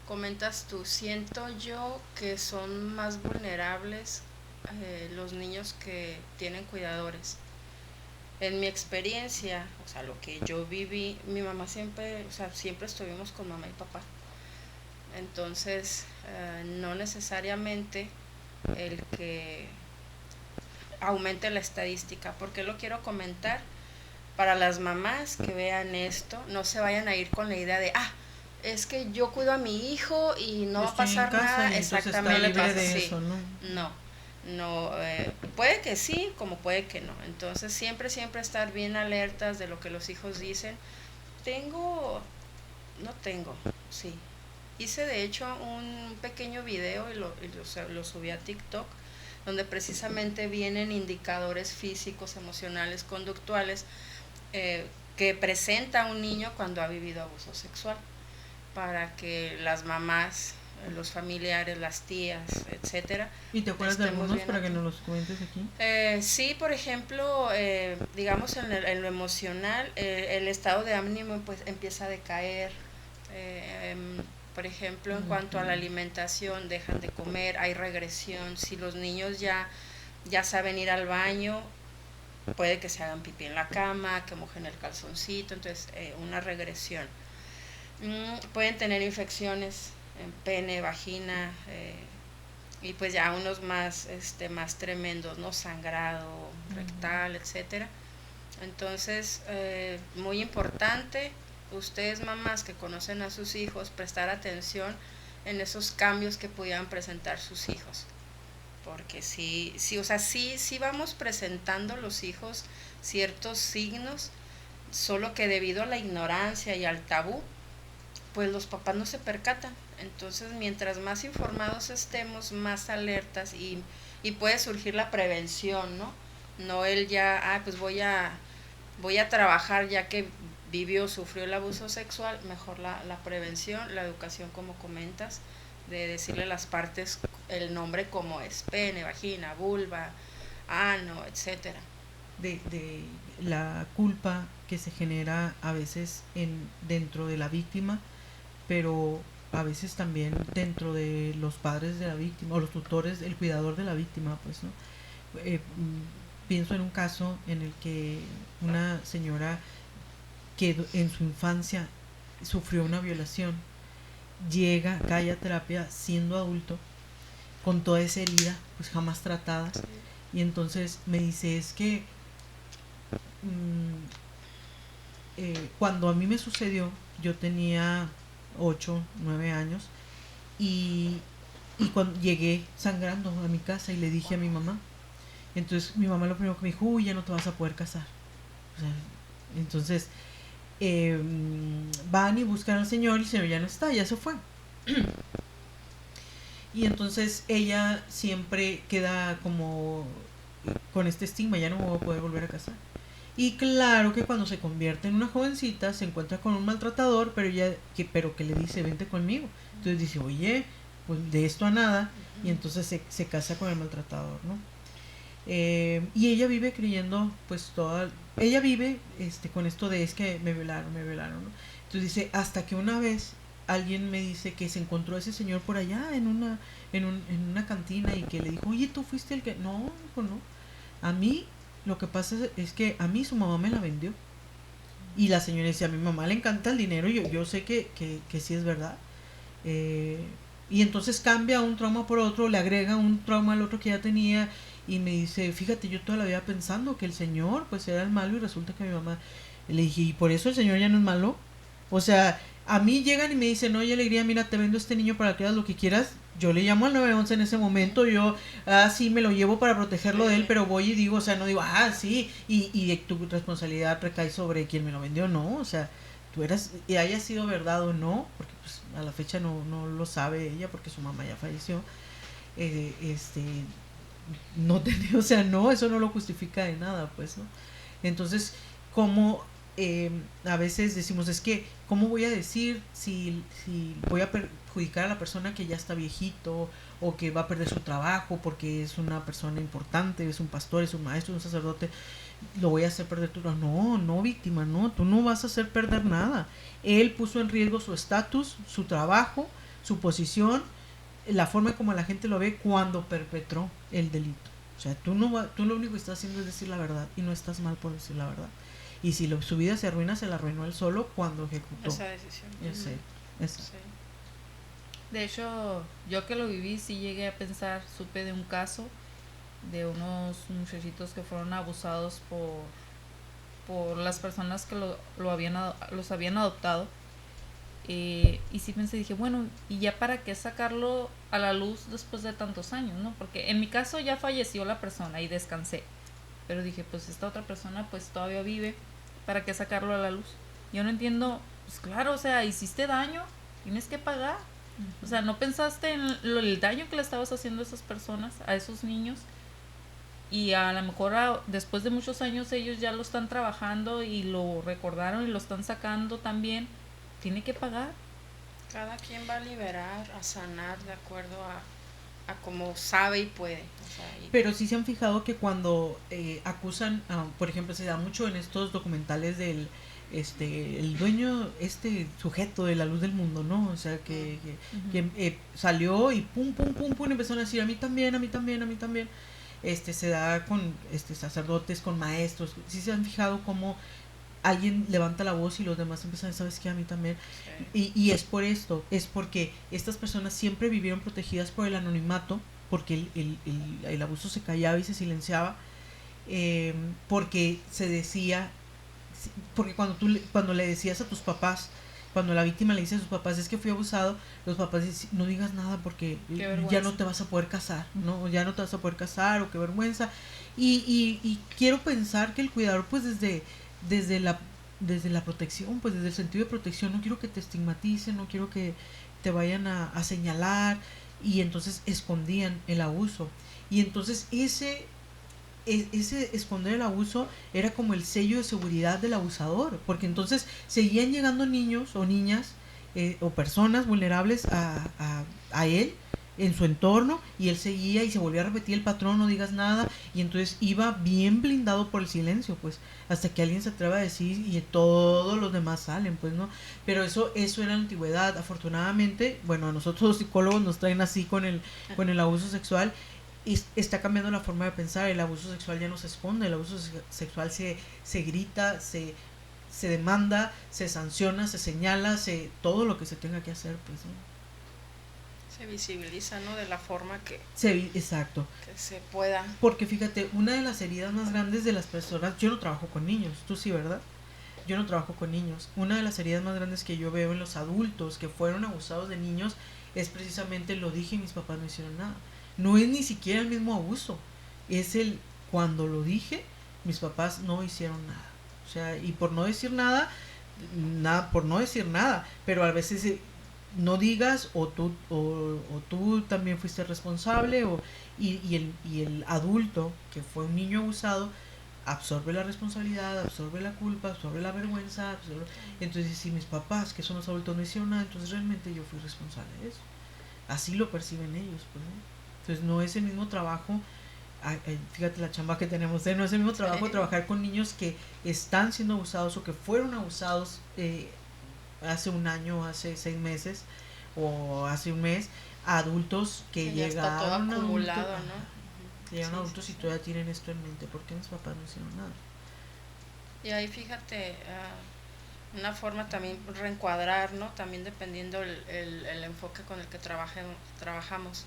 Comentas tú, siento yo que son más vulnerables los niños que tienen cuidadores. En mi experiencia, o sea, lo que yo viví, mi mamá siempre estuvimos con mamá y papá. Entonces, no necesariamente el que aumente la estadística. ¿Por qué lo quiero comentar? Para las mamás que vean esto, no se vayan a ir con la idea de, es que yo cuido a mi hijo y no va a pasar nada. Exactamente. De eso, ¿no? No. No, puede que sí, como puede que no. Entonces siempre estar bien alertas de lo que los hijos dicen. No tengo, sí. Hice de hecho un pequeño video lo subí a TikTok, donde precisamente vienen indicadores físicos, emocionales, conductuales, que presenta un niño cuando ha vivido abuso sexual, para que las mamás, los familiares, las tías, etcétera. ¿Y te acuerdas de algunos para que nos los comentes aquí? Sí, por ejemplo, digamos en lo emocional, el estado de ánimo pues empieza a decaer. Por ejemplo, en cuanto a la alimentación, dejan de comer, hay regresión. Si los niños ya saben ir al baño, puede que se hagan pipí en la cama, que mojen el calzoncito, entonces una regresión. Pueden tener infecciones en pene, vagina, y pues ya unos más tremendos, ¿no? Sangrado rectal, etcétera. Entonces, muy importante, ustedes mamás que conocen a sus hijos, prestar atención en esos cambios que pudieran presentar sus hijos. Porque sí, o sea, sí vamos presentando los hijos ciertos signos, solo que debido a la ignorancia y al tabú, pues los papás no se percatan. Entonces, mientras más informados estemos, más alertas y puede surgir la prevención, ¿no? No el ya, pues voy a trabajar ya que sufrió el abuso sexual, mejor la prevención, la educación como comentas, de decirle las partes, el nombre como es, pene, vagina, vulva, ano, etcétera. De la culpa que se genera a veces dentro de la víctima, pero a veces también dentro de los padres de la víctima o los tutores, el cuidador de la víctima, pues, ¿no? Pienso en un caso en el que una señora que en su infancia sufrió una violación cae a terapia siendo adulto con toda esa herida pues jamás tratada, y entonces me dice, es que cuando a mí me sucedió yo tenía 8, 9 años y cuando llegué sangrando a mi casa y le dije a mi mamá, entonces mi mamá lo primero que me dijo, uy, ya no te vas a poder casar. O sea, entonces van y buscan al señor y el señor ya no está, ya se fue. Y entonces ella siempre queda como con este estigma, ya no me voy a poder volver a casar. Y claro que cuando se convierte en una jovencita se encuentra con un maltratador, pero que le dice, vente conmigo. Entonces dice, oye, pues de esto a nada, y entonces se casa con el maltratador, ¿no? Y ella vive creyendo, pues ella vive con esto de es que me violaron, ¿no? Entonces dice, hasta que una vez alguien me dice que se encontró a ese señor por allá en una cantina y que le dijo, oye, tú fuiste el que... No, hijo, no. A mí, lo que pasa es que a mí su mamá me la vendió. Y la señora dice, a mi mamá le encanta el dinero, yo sé que sí es verdad. Y entonces cambia un trauma por otro, le agrega un trauma al otro que ya tenía, y me dice, fíjate, yo toda la vida pensando que el señor pues era el malo, y resulta que mi mamá... Le dije, ¿y por eso el señor ya no es malo? O sea, a mí llegan y me dicen, oye, Alegría, mira, te vendo este niño para que hagas lo que quieras. Yo le llamo al 911 en ese momento, yo, sí, me lo llevo para protegerlo de él, pero voy y digo, o sea, no digo, sí, y tu responsabilidad recae sobre quien me lo vendió, no, o sea, tú eras, y haya sido verdad o no, porque pues a la fecha no lo sabe ella, porque su mamá ya falleció, no tenía, o sea, no, eso no lo justifica de nada, pues, ¿no? Entonces, como a veces decimos, es que, ¿cómo voy a decir si voy a perjudicar a la persona que ya está viejito o que va a perder su trabajo porque es una persona importante, es un pastor, es un maestro, un sacerdote? Lo voy a hacer perder tu trabajo. No, víctima, no, tú no vas a hacer perder nada. Él puso en riesgo su estatus, su trabajo, su posición, la forma como la gente lo ve cuando perpetró el delito. O sea, tú lo único que estás haciendo es decir la verdad, y no estás mal por decir la verdad. Y si su vida se arruina, se la arruinó él solo cuando ejecutó esa decisión. Sí. De hecho, yo que lo viví, sí llegué a pensar, supe de un caso de unos muchachitos que fueron abusados por las personas que los habían adoptado. Y sí pensé, dije, bueno, ¿y ya para qué sacarlo a la luz después de tantos años, no? Porque en mi caso ya falleció la persona y descansé. Pero dije, pues esta otra persona pues todavía vive, ¿para qué sacarlo a la luz? Yo no entiendo, pues claro, o sea, hiciste daño, tienes que pagar. O sea, ¿no pensaste en el daño que le estabas haciendo a esas personas, a esos niños? Y a lo mejor después de muchos años ellos ya lo están trabajando y lo recordaron y lo están sacando también. Tiene que pagar. Cada quien va a liberar, a sanar de acuerdo a como sabe y puede. O sea, Pero sí se han fijado que cuando acusan, por ejemplo, se da mucho en estos documentales del el dueño, sujeto de la luz del mundo, ¿no? O sea, que salió y pum, pum, pum, pum, empezaron a decir a mí también, a mí también, a mí también. Se da con sacerdotes, con maestros. Sí se han fijado cómo alguien levanta la voz y los demás empiezan, ¿sabes qué? A mí también. Sí. Y es por esto, es porque estas personas siempre vivieron protegidas por el anonimato, porque el abuso se callaba y se silenciaba, porque se decía, porque cuando le decías a tus papás, cuando la víctima le dice a sus papás, es que fui abusado, los papás dicen, no digas nada porque ya no te vas a poder casar, ¿no? Ya no te vas a poder casar, o qué vergüenza. Y quiero pensar que el cuidador, pues desde la protección, pues desde el sentido de protección, no quiero que te estigmaticen, no quiero que te vayan a señalar, y entonces escondían el abuso. Y entonces ese esconder el abuso era como el sello de seguridad del abusador, porque entonces seguían llegando niños o niñas o personas vulnerables a él en su entorno, y él seguía y se volvía a repetir el patrón, no digas nada, y entonces iba bien blindado por el silencio, pues hasta que alguien se atreva a decir y todos los demás salen, pues, ¿no? Pero eso era la antigüedad. Afortunadamente, bueno, a nosotros los psicólogos nos traen así con el abuso sexual, y está cambiando la forma de pensar. El abuso sexual ya no se esconde, el abuso sexual se grita, se demanda, se sanciona, se señala, todo lo que se tenga que hacer, pues, ¿no? Se visibiliza, ¿no? De la forma que exacto, que se pueda. Porque fíjate, una de las heridas más grandes de las personas, yo no trabajo con niños, tú sí, ¿verdad? Yo no trabajo con niños. Una de las heridas más grandes que yo veo en los adultos que fueron abusados de niños es precisamente, lo dije, mis papás no hicieron nada. No es ni siquiera el mismo abuso, es cuando lo dije, mis papás no hicieron nada. O sea, y por no decir nada, por no decir nada, pero a veces no digas, o tú también fuiste responsable, y el adulto que fue un niño abusado absorbe la responsabilidad, absorbe la culpa, absorbe la vergüenza, entonces si mis papás, que son los adultos, no hicieron nada, entonces realmente yo fui responsable de eso. Así lo perciben ellos, pues, ¿no? Entonces no es el mismo trabajo, fíjate la chamba que tenemos, no es el mismo trabajo trabajar con niños que están siendo abusados o que fueron abusados hace un año, hace 6 meses o hace un mes, a adultos que llegaron todo acumulado, ¿no? Llegan adultos y todavía tienen esto en mente. ¿Por qué mis papás no hicieron nada? Y ahí fíjate, una forma también reencuadrar, ¿no? También dependiendo el enfoque con el que trabajamos.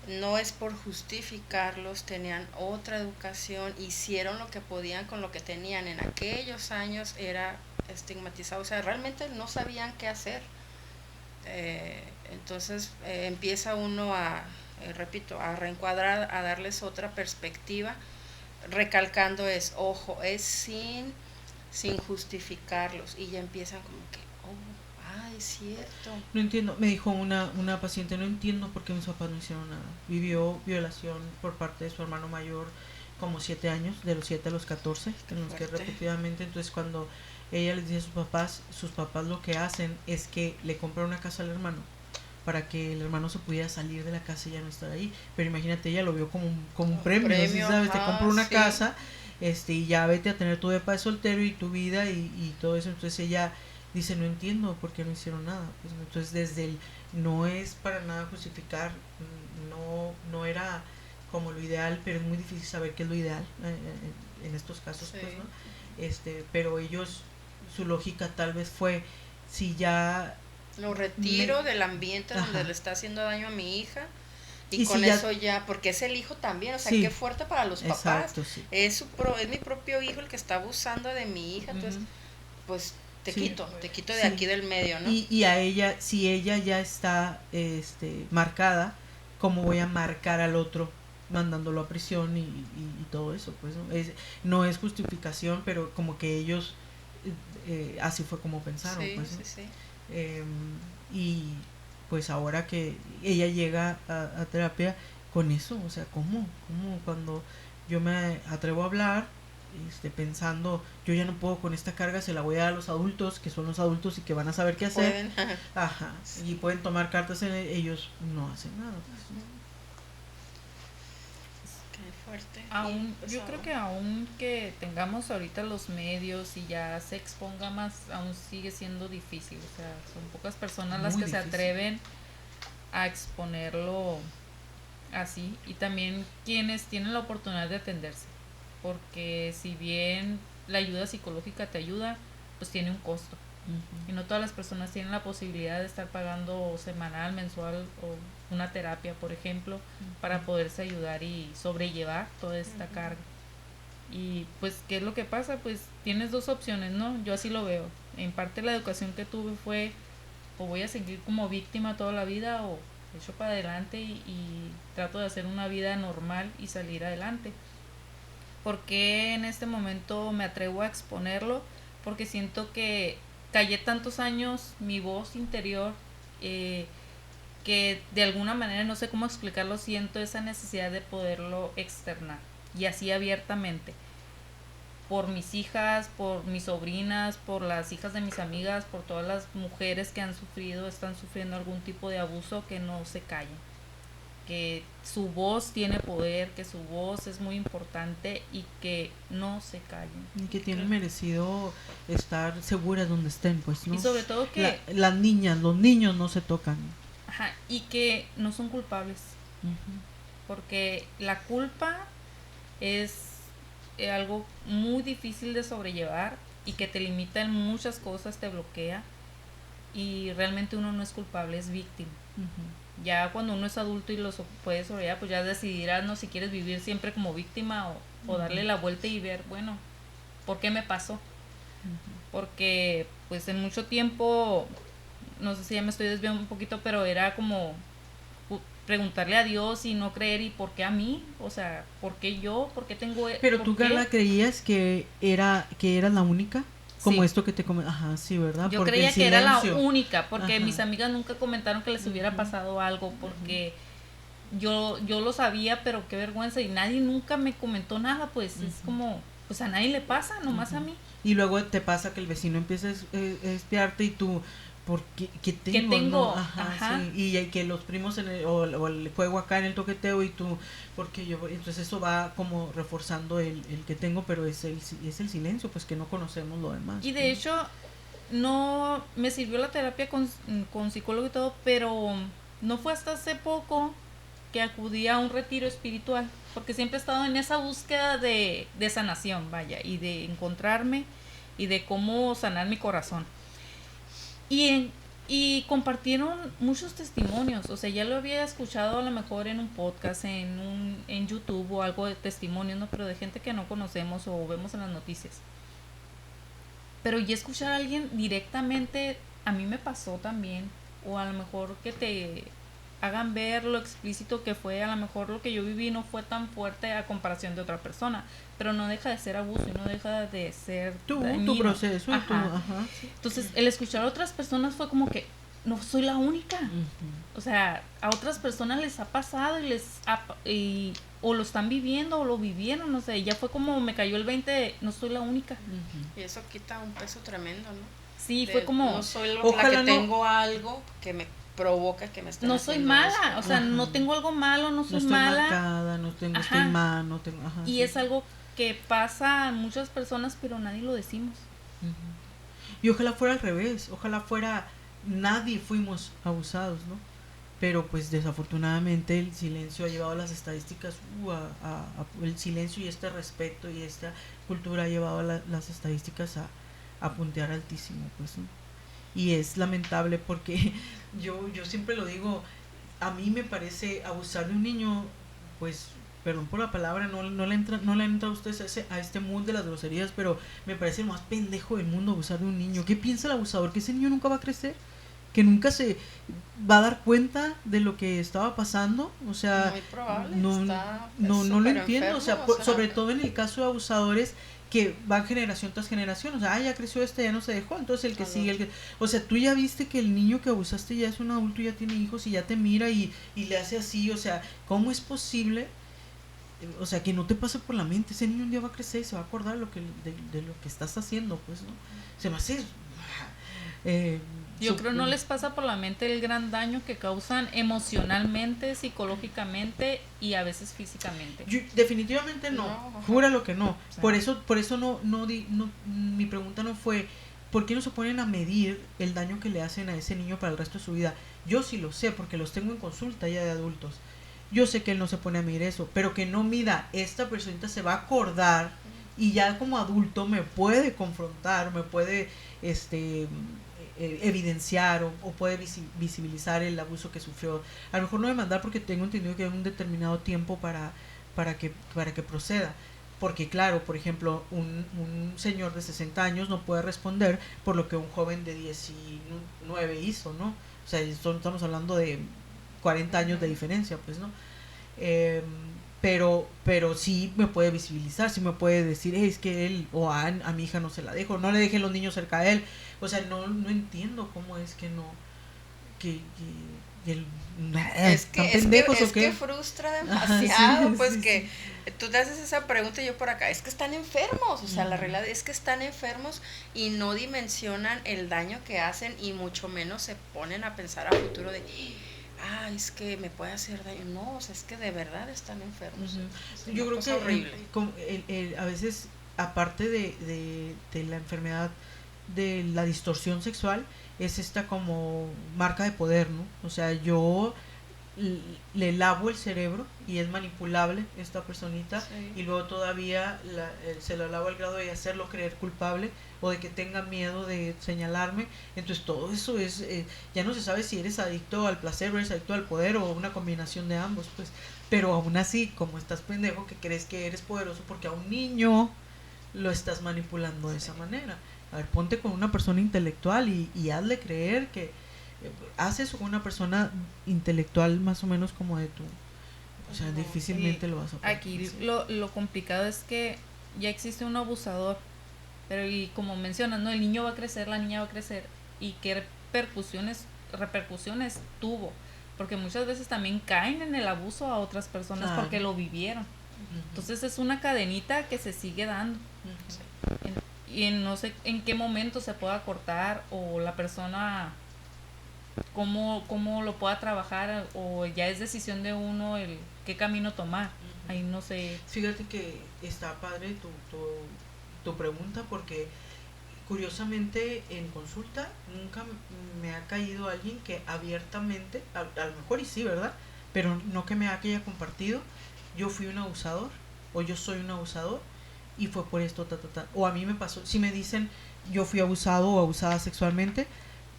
No es por justificarlos, tenían otra educación, hicieron lo que podían con lo que tenían. En aquellos años era estigmatizado, o sea, realmente no sabían qué hacer. Entonces empieza uno repito, a reencuadrar, a darles otra perspectiva, recalcando ojo, es sin justificarlos, y ya empiezan como que, es cierto. No entiendo, me dijo una paciente, no entiendo por qué mis papás no hicieron nada. Vivió violación por parte de su hermano mayor como 7 años, de los 7 a los 14, en los que repetidamente, entonces cuando ella les dice a sus papás lo que hacen es que le compran una casa al hermano para que el hermano se pudiera salir de la casa y ya no estar ahí. Pero imagínate, ella lo vio como un premio, ¿sí sabes? Te compro una casa, y ya vete a tener tu depa de soltero y tu vida y todo eso. Entonces ella dice, no entiendo por qué no hicieron nada. Pues, entonces no es para nada justificar, no era como lo ideal, pero es muy difícil saber qué es lo ideal en estos casos, sí. Pues, ¿no? Pero ellos, su lógica tal vez fue, si ya lo retiro del ambiente donde le está haciendo daño a mi hija, y con si eso ya, porque es el hijo también, o sea, qué fuerte para los papás. Exacto, sí. Es mi propio hijo el que está abusando de mi hija, entonces pues te Sí. quito de Sí. aquí del medio, ¿no? Y a ella, si ella ya está marcada, ¿cómo voy a marcar al otro mandándolo a prisión y todo eso? Pues no es justificación, pero como que ellos así fue como pensaron. Sí, Pues, ¿no? sí, sí. Y pues ahora que ella llega a terapia con eso, o sea, ¿cómo cuando yo me atrevo a hablar pensando, yo ya no puedo con esta carga, se la voy a dar a los adultos, que son los adultos y que van a saber qué hacer? Pueden. Ajá, y pueden tomar cartas ellos no hacen nada. Pues, Qué fuerte. Yo creo que aún que tengamos ahorita los medios y ya se exponga más, aún sigue siendo difícil. O sea, son pocas personas las Muy que se difícil. atreven a exponerlo así, y también quienes tienen la oportunidad de atenderse, porque si bien la ayuda psicológica te ayuda, pues tiene un costo. Y no todas las personas tienen la posibilidad de estar pagando semanal, mensual o una terapia, por ejemplo, para poderse ayudar y sobrellevar toda esta carga. Y pues, ¿qué es lo que pasa? Pues tienes dos opciones, ¿no? Yo así lo veo. En parte la educación que tuve fue, o voy a seguir como víctima toda la vida, o echo para adelante y trato de hacer una vida normal y salir adelante. ¿Por qué en este momento me atrevo a exponerlo? Porque siento que callé tantos años mi voz interior, que de alguna manera, no sé cómo explicarlo, siento esa necesidad de poderlo externar, y así abiertamente, por mis hijas, por mis sobrinas, por las hijas de mis amigas, por todas las mujeres que están sufriendo algún tipo de abuso, que no se callen, que su voz tiene poder, que su voz es muy importante y que no se callen. Y que tienen merecido estar seguras donde estén, pues, ¿no? Y sobre todo que... las niñas, los niños no se tocan. Ajá, y que no son culpables. Porque la culpa es algo muy difícil de sobrellevar y que te limita en muchas cosas, te bloquea, y realmente uno no es culpable, es víctima. Ya cuando uno es adulto y lo puede sobrellevar, pues ya decidirás, ¿no?, si quieres vivir siempre como víctima o darle la vuelta y ver, bueno, ¿por qué me pasó? Porque pues en mucho tiempo, no sé si ya me estoy desviando un poquito, pero era como preguntarle a Dios y no creer, ¿y por qué a mí? O sea, ¿por qué yo? ¿Por qué tengo? Pero tú, Carla, ¿creías que eras la única? Como sí. Esto que te ajá, sí, ¿verdad? Yo porque creía que era la única, porque ajá, mis amigas nunca comentaron que les hubiera pasado algo, porque yo lo sabía, pero qué vergüenza, y nadie nunca me comentó nada, pues es como, pues a nadie le pasa, nomás a mí. Y luego te pasa que el vecino empieza a espiarte y tú, ¿por qué? ¿Qué tengo? ¿Qué tengo? ¿No? Ajá, sí. Y que los primos o el juego acá en el toqueteo y tú, porque yo, entonces eso va como reforzando el que tengo, pero es el silencio, pues que no conocemos lo demás. Y de hecho, no me sirvió la terapia con psicólogo y todo, pero no fue hasta hace poco que acudí a un retiro espiritual, porque siempre he estado en esa búsqueda de sanación, vaya, y de encontrarme y de cómo sanar mi corazón. Y compartieron muchos testimonios, o sea, ya lo había escuchado a lo mejor en un podcast, en YouTube o algo de testimonios, ¿no? Pero de gente que no conocemos o vemos en las noticias. Pero ya escuchar a alguien directamente, a mí me pasó también, o a lo mejor que te hagan ver lo explícito que fue, a lo mejor lo que yo viví no fue tan fuerte a comparación de otra persona, pero no deja de ser abuso y no deja de ser tu Ajá. proceso. Ajá. Entonces el escuchar a otras personas fue como que no soy la única. O sea, a otras personas les ha pasado y o lo están viviendo o lo vivieron, no sé, ya fue como me cayó el 20 de no soy la única. Y eso quita un peso tremendo, ¿no? Sí, fue como no soy la que tengo algo que me provoca que me estén no soy mala, esto. o sea, no tengo algo malo, no soy mala, marcada, no estoy mal, no tengo, y sí, es algo que pasa a muchas personas, pero nadie lo decimos. Y ojalá fuera al revés, ojalá fuera nadie fuimos abusados, ¿no? Pero pues desafortunadamente el silencio ha llevado a las estadísticas, el silencio y este respeto y esta cultura ha llevado a las estadísticas a puntear altísimo, pues, ¿no? Y es lamentable porque yo siempre lo digo, a mí me parece abusar de un niño, pues perdón por la palabra, no le entra a ustedes a este mundo de las groserías, pero me parece el más pendejo del mundo abusar de un niño. ¿Qué piensa el abusador? ¿Que ese niño nunca va a crecer? ¿Que nunca se va a dar cuenta de lo que estaba pasando? O sea, muy probable, no lo entiendo. Enfermo, o sea, sobre todo en el caso de abusadores que van generación tras generación. O sea, ya creció ya no se dejó, entonces el que sigue, o sea, tú ya viste que el niño que abusaste ya es un adulto, ya tiene hijos y ya te mira y le hace así. O sea, ¿cómo es posible? O sea, que no te pase por la mente, ese niño un día va a crecer y se va a acordar de lo que estás haciendo, pues, ¿no? Se me hace... Yo creo no les pasa por la mente el gran daño que causan emocionalmente, psicológicamente y a veces físicamente. Definitivamente no, júralo que no. O sea, por eso no, mi pregunta no fue ¿por qué no se ponen a medir el daño que le hacen a ese niño para el resto de su vida? Yo sí lo sé porque los tengo en consulta ya de adultos. Yo sé que él no se pone a medir eso, pero que no mida, esta personita se va a acordar y ya como adulto me puede confrontar, me puede evidenciar o puede visibilizar el abuso que sufrió. A lo mejor no demandar porque tengo entendido que hay un determinado tiempo para que proceda. Porque claro, por ejemplo, un señor de 60 años no puede responder por lo que un joven de 19 hizo, ¿no? O sea, estamos hablando de 40 años de diferencia, pues, ¿no? Pero sí me puede visibilizar, sí me puede decir, es que él o a mi hija no se la dejo, no le dejen los niños cerca de él. O sea, no entiendo cómo es que no, que él, es que frustra demasiado, pues sí. Que tú te haces esa pregunta y yo por acá, es que están enfermos, o sea, la realidad es que están enfermos y no dimensionan el daño que hacen y mucho menos se ponen a pensar a futuro de... es que me puede hacer daño. No, o sea, es que de verdad están enfermos. Yo creo que horrible. A veces, aparte de la enfermedad de la distorsión sexual, es esta como marca de poder, ¿no? O sea, yo le lavo el cerebro y es manipulable esta personita, sí. Y luego todavía se lo lavo al grado de hacerlo creer culpable o de que tenga miedo de señalarme. Entonces todo eso es ya no se sabe si eres adicto al placer o eres adicto al poder o una combinación de ambos, pues. Pero aún así, como estás pendejo que crees que eres poderoso porque a un niño lo estás manipulando de esa manera. A ver, ponte con una persona intelectual y hazle creer que haces con una persona intelectual más o menos como de tú. O sea, difícilmente lo vas a poder. Aquí lo complicado es que ya existe un abusador, pero y como mencionas, ¿no? El niño va a crecer, la niña va a crecer, y qué repercusiones tuvo, porque muchas veces también caen en el abuso a otras personas porque lo vivieron. Entonces es una cadenita que se sigue dando. Y no sé en qué momento se pueda cortar o la persona cómo lo pueda trabajar, o ya es decisión de uno el qué camino tomar. Ahí no sé. Fíjate que está padre tu pregunta, porque curiosamente en consulta nunca me ha caído alguien que abiertamente, a lo mejor y sí, ¿verdad? Pero no que me haya compartido, yo fui un abusador o yo soy un abusador y fue por esto, o a mí me pasó. Si me dicen yo fui abusado o abusada sexualmente,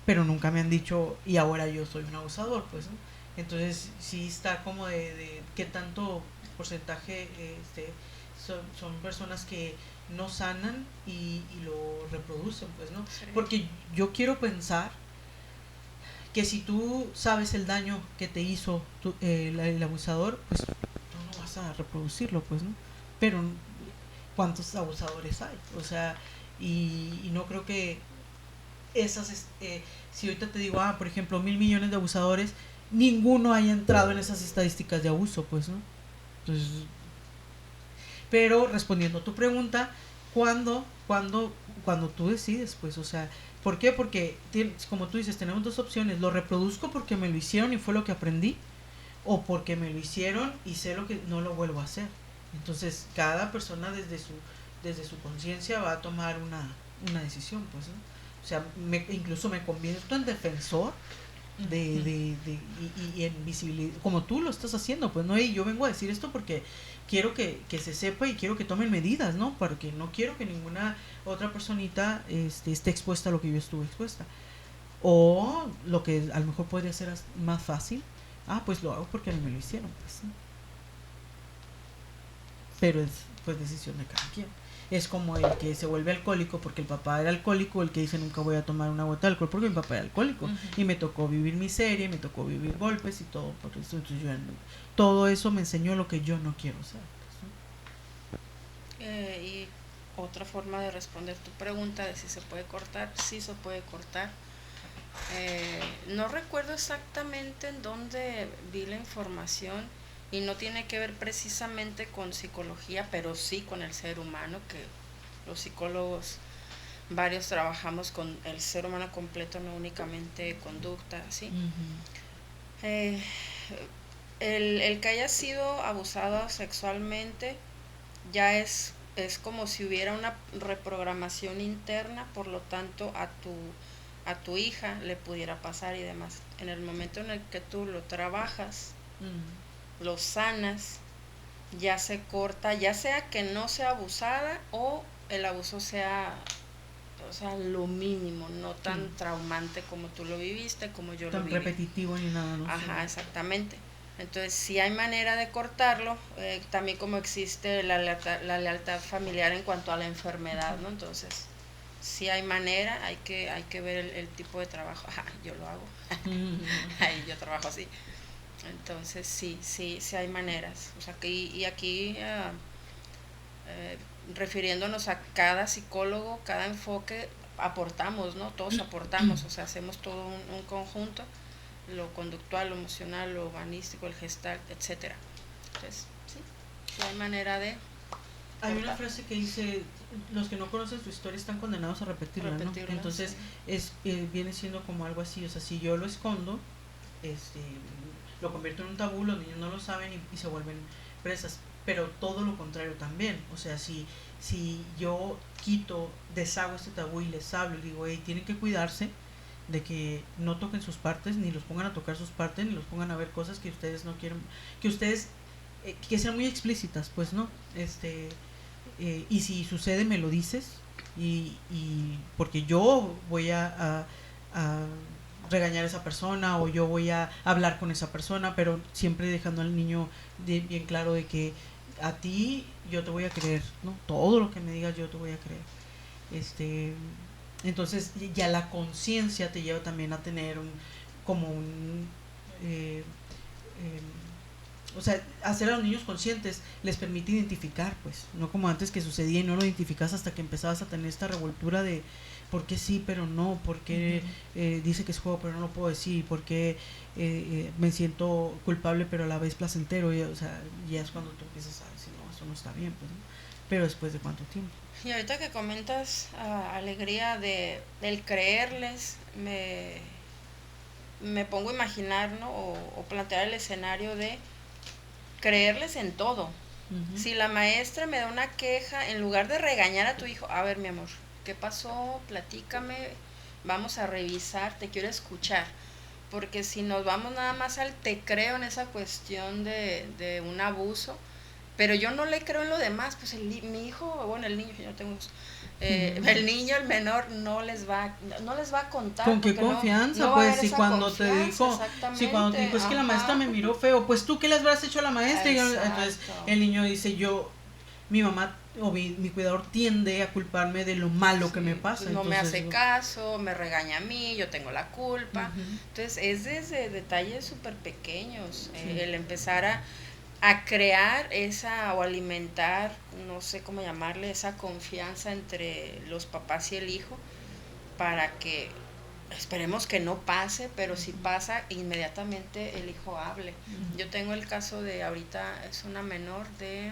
pero nunca me han dicho y ahora yo soy un abusador, pues, ¿no? Entonces sí está como de qué tanto porcentaje son personas que no sanan y lo reproducen, pues, ¿no? Sí. Porque yo quiero pensar que si tú sabes el daño que te hizo el abusador, pues tú no vas a reproducirlo, pues, ¿no? Pero ¿cuántos abusadores hay? O sea, y no creo que esas, si ahorita te digo, por ejemplo, 1,000 millones de abusadores, ninguno haya entrado en esas estadísticas de abuso, pues, ¿no? Entonces, pero respondiendo a tu pregunta, cuando tú decides, pues, o sea, ¿por qué? Porque, como tú dices, tenemos dos opciones: lo reproduzco porque me lo hicieron y fue lo que aprendí, o porque me lo hicieron y sé lo que no lo vuelvo a hacer. Entonces, cada persona desde su conciencia va a tomar una decisión, pues, ¿no? O sea, incluso me convierto en defensor y en visibilidad, como tú lo estás haciendo, pues, ¿no? Y yo vengo a decir esto porque quiero que se sepa y quiero que tomen medidas, ¿no? Porque no quiero que ninguna otra personita esté expuesta a lo que yo estuve expuesta. O lo que a lo mejor podría ser más fácil, pues lo hago porque a mí me lo hicieron, pues, ¿no? pero es pues decisión de cada quien. Es como el que se vuelve alcohólico porque el papá era alcohólico, el que dice nunca voy a tomar una gota de alcohol porque mi papá era alcohólico, y me tocó vivir miseria, me tocó vivir golpes y todo por eso. Entonces todo eso me enseñó lo que yo no quiero ser, pues, ¿no? Y otra forma de responder tu pregunta de si se puede cortar, sí se puede cortar. No recuerdo exactamente en dónde vi la información, y no tiene que ver precisamente con psicología, pero sí con el ser humano, que los psicólogos varios trabajamos con el ser humano completo, no únicamente conducta, ¿sí? El que haya sido abusado sexualmente ya es como si hubiera una reprogramación interna, por lo tanto a tu hija le pudiera pasar y demás. En el momento en el que tú lo trabajas, lo sanas, ya se corta, ya sea que no sea abusada o el abuso sea, o sea, lo mínimo, no tan traumante como tú lo viviste, como yo lo viví. Tan repetitivo ni nada, ¿no? Ajá, exactamente. Entonces, si hay manera de cortarlo, también como existe la lealtad familiar en cuanto a la enfermedad, ¿no? Entonces, si hay manera, hay que ver el tipo de trabajo. Ajá, yo lo hago. Ahí yo trabajo así. Entonces, sí hay maneras. O sea, que, y aquí, refiriéndonos a cada psicólogo, cada enfoque, aportamos, ¿no? Todos aportamos, o sea, hacemos todo un conjunto, lo conductual, lo emocional, lo humanístico, el gestalt, etcétera. Entonces, sí hay manera de... Hay una frase que dice, los que no conocen su historia están condenados a repetirla, ¿no? Entonces, sí. Viene siendo como algo así, o sea, si yo lo escondo, lo convierto en un tabú, los niños no lo saben y se vuelven presas, pero todo lo contrario también, o sea, si yo deshago este tabú y les hablo y digo, hey, tienen que cuidarse de que no toquen sus partes, ni los pongan a tocar sus partes, ni los pongan a ver cosas que ustedes no quieren, que ustedes, que sean muy explícitas, pues, ¿no? Y si sucede me lo dices, y porque yo voy a regañar a esa persona, o yo voy a hablar con esa persona, pero siempre dejando al niño bien claro de que a ti yo te voy a creer, ¿no? Todo lo que me digas yo te voy a creer. Entonces ya la conciencia te lleva también a tener o sea, hacer a los niños conscientes les permite identificar, pues, no como antes que sucedía y no lo identificas hasta que empezabas a tener esta revoltura de por qué sí pero no, por qué dice que es juego pero no lo puedo decir, por qué me siento culpable pero a la vez placentero, o sea, ya es cuando tú empiezas a decir, no, eso no está bien, pues, ¿no? Pero después de cuánto tiempo. Y ahorita que comentas alegría del creerles, me pongo a imaginar, ¿no? O plantear el escenario de creerles en todo. Si la maestra me da una queja, en lugar de regañar a tu hijo, a ver, mi amor, ¿qué pasó? Platícame, vamos a revisar, te quiero escuchar. Porque si nos vamos nada más al te creo en esa cuestión de un abuso, pero yo no le creo en lo demás, pues mi hijo, bueno, el niño, yo no tengo hijos, el niño, el menor, no les va a contar. ¿Con qué confianza? No pues si cuando te dijo, es que la maestra me miró feo, pues tú qué les habrás hecho a la maestra. Entonces el niño dice, mi mamá o mi cuidador tiende a culparme de lo malo que me pasa. No entonces, me hace caso, me regaña a mí, yo tengo la culpa. Entonces es desde detalles súper pequeños, el empezar a crear o alimentar, no sé cómo llamarle, esa confianza entre los papás y el hijo, para que esperemos que no pase, pero si pasa, inmediatamente el hijo hable. Yo tengo el caso de ahorita, es una menor de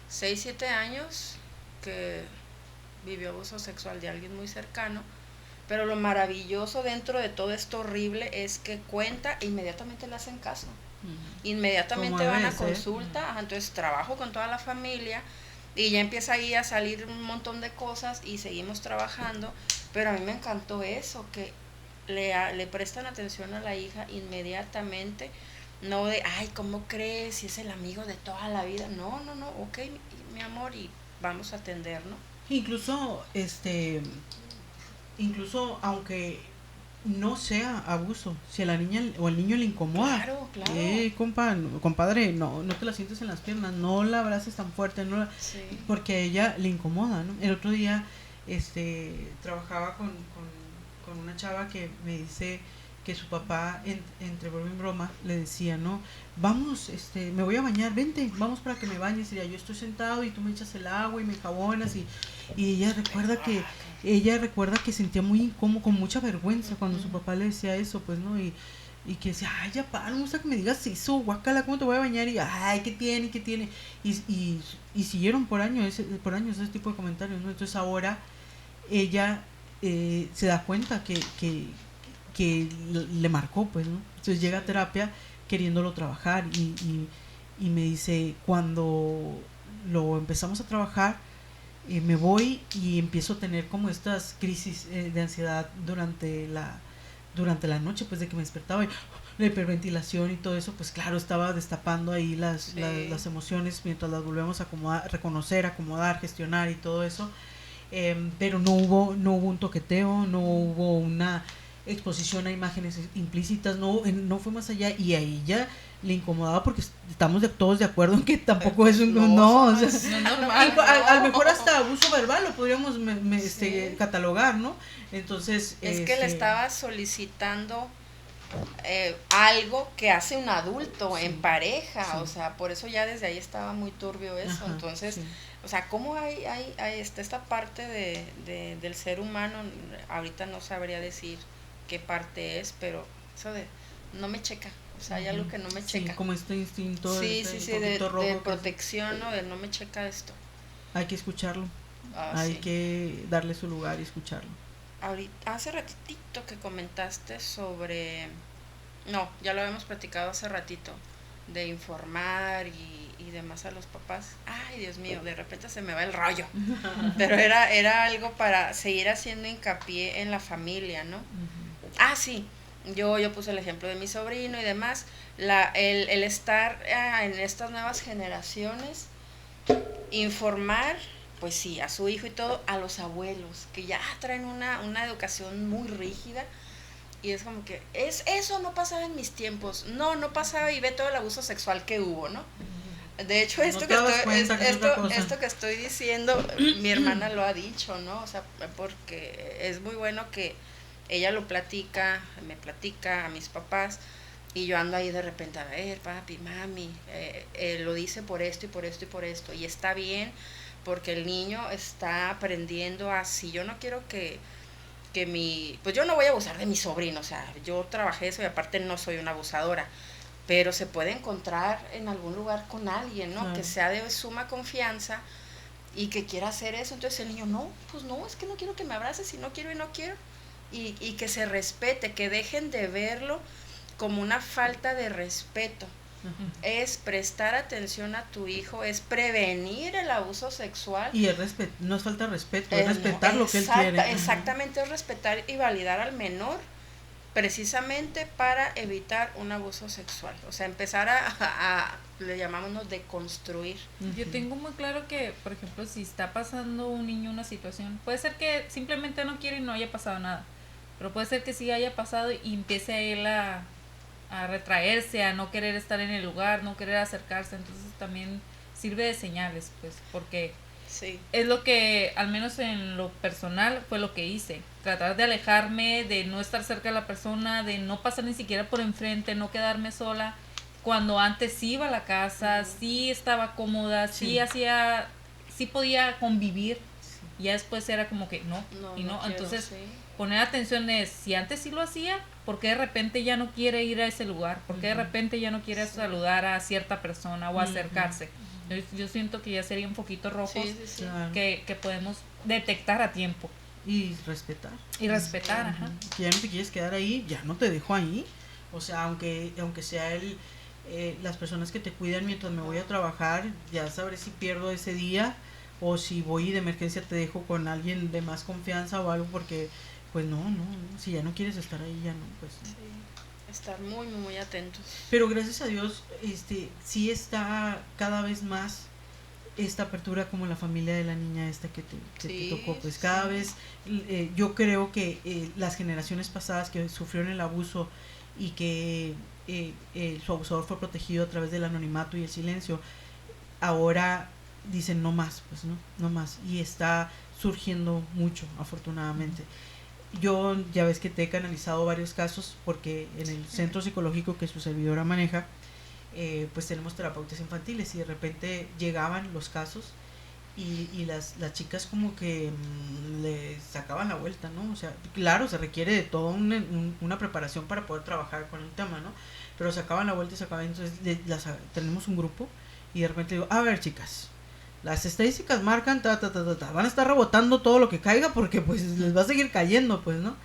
6, 7 años que vivió abuso sexual de alguien muy cercano, pero lo maravilloso dentro de todo esto horrible es que cuenta e inmediatamente le hacen caso. Inmediatamente van a consulta, entonces trabajo con toda la familia y ya empieza ahí a salir un montón de cosas y seguimos trabajando, pero a mí me encantó eso, que le prestan atención a la hija inmediatamente, no de, ay, ¿cómo crees? Si es el amigo de toda la vida, no, ok, mi amor, y vamos a atender, ¿no? Incluso aunque no sea abuso. Si a la niña o al niño le incomoda, compadre, no te la sientes en las piernas, no la abraces tan fuerte, porque a ella le incomoda, ¿no? El otro día trabajaba con una chava que me dice que su papá, entre broma y broma, le decía, ¿no? Vamos, me voy a bañar, vente, vamos para que me bañes. Y yo estoy sentado y tú me echas el agua y me enjabonas. Y ella recuerda que sentía muy incómodo, con mucha vergüenza cuando su papá le decía eso, pues, ¿no? Y que decía, ay, ya pa, no me gusta que me digas eso, guácala, ¿cómo te voy a bañar? Y, ay, ¿qué tiene? Y siguieron por años ese tipo de comentarios, ¿no? Entonces ahora ella se da cuenta que le marcó, pues, ¿no? Entonces llega a terapia queriéndolo trabajar y me dice, cuando lo empezamos a trabajar, me voy y empiezo a tener como estas crisis de ansiedad durante la noche, pues de que me despertaba y la hiperventilación y todo eso, pues claro, estaba destapando ahí las emociones mientras las volvemos a reconocer, acomodar, gestionar y todo eso. Pero no hubo un toqueteo, no hubo una exposición a imágenes implícitas, no fue más allá, y a ella le incomodaba porque estamos todos de acuerdo en que tampoco es un a lo mejor hasta abuso verbal lo podríamos catalogar, ¿no? Entonces es que le estaba solicitando algo que hace un adulto en pareja, o sea, por eso ya desde ahí estaba muy turbio eso. Entonces, o sea, ¿cómo hay esta parte del ser humano? Ahorita no sabría decir qué parte es, pero eso de no me checa, o sea, hay algo que no me checa. Como este instinto de protección, ¿no? De no me checa esto. Hay que escucharlo, hay que darle su lugar y escucharlo. Ahorita, hace ratito que comentaste sobre, no, ya lo habíamos platicado hace ratito, de informar y demás a los papás. Ay, Dios mío, de repente se me va el rollo. Pero era algo para seguir haciendo hincapié en la familia, ¿no? Sí, yo puse el ejemplo de mi sobrino y demás. El estar en estas nuevas generaciones, informar, pues sí, a su hijo y todo, a los abuelos, que ya traen una educación muy rígida. Y es como que, eso no pasaba en mis tiempos. No pasaba, y ve todo el abuso sexual que hubo, ¿no? De hecho, esto que estoy diciendo, mi hermana lo ha dicho, ¿no? O sea, porque es muy bueno que ella me platica a mis papás, y yo ando ahí de repente, a ver, papi, mami, lo dice por esto y por esto y por esto. Y está bien, porque el niño está aprendiendo si yo no quiero que pues yo no voy a abusar de mi sobrino, o sea, yo trabajé eso y aparte no soy una abusadora, pero se puede encontrar en algún lugar con alguien, ¿no? Claro. Que sea de suma confianza y que quiera hacer eso. Entonces el niño, no, pues no, es que no quiero que me abraces, y no quiero, y que se respete, que dejen de verlo como una falta de respeto. Es prestar atención a tu hijo, es prevenir el abuso sexual. Y no es falta de respeto, es respetar lo que él quiere. Exactamente, es respetar y validar al menor, precisamente para evitar un abuso sexual. O sea, empezar le llamamos deconstruir. Yo tengo muy claro que, por ejemplo, si está pasando un niño una situación, puede ser que simplemente no quiere y no haya pasado nada, pero puede ser que sí haya pasado y empiece a él a retraerse, a no querer estar en el lugar, no querer acercarse. Entonces también sirve de señales, pues, porque es lo que, al menos en lo personal, fue lo que hice. Tratar de alejarme, de no estar cerca de la persona, de no pasar ni siquiera por enfrente, no quedarme sola. Cuando antes sí iba a la casa, sí estaba cómoda, sí podía convivir. Y ya después era como que no. Entonces, poner atención es, si antes sí lo hacía, ¿por qué de repente ya no quiere ir a ese lugar? ¿Por qué de repente ya no quiere saludar a cierta persona o acercarse? Yo siento que ya sería un poquito rojos que podemos detectar a tiempo. Y respetar. Ajá. Que ya no te quieres quedar ahí, ya no te dejo ahí. O sea, aunque sea las personas que te cuidan mientras me voy a trabajar, ya sabré si pierdo ese día o si voy de emergencia te dejo con alguien de más confianza o algo, porque pues no, si ya no quieres estar ahí, ya no, pues. Sí, estar muy, muy atentos. Pero gracias a Dios, sí está cada vez más esta apertura como la familia de la niña esta que te tocó, pues sí. cada vez yo creo que las generaciones pasadas que sufrieron el abuso y que su abusador fue protegido a través del anonimato y el silencio, ahora dicen no más, pues no más, y está surgiendo mucho, afortunadamente. Yo ya ves que te he canalizado varios casos porque en el centro psicológico que su servidora maneja, pues tenemos terapeutas infantiles y de repente llegaban los casos y las chicas como que le sacaban la vuelta, ¿no? O sea, claro, se requiere de toda una preparación para poder trabajar con el tema, ¿no? Pero sacaban la vuelta y sacaban, entonces tenemos un grupo y de repente digo, a ver chicas, las estadísticas marcan, van a estar rebotando todo lo que caiga porque pues les va a seguir cayendo, pues, ¿no?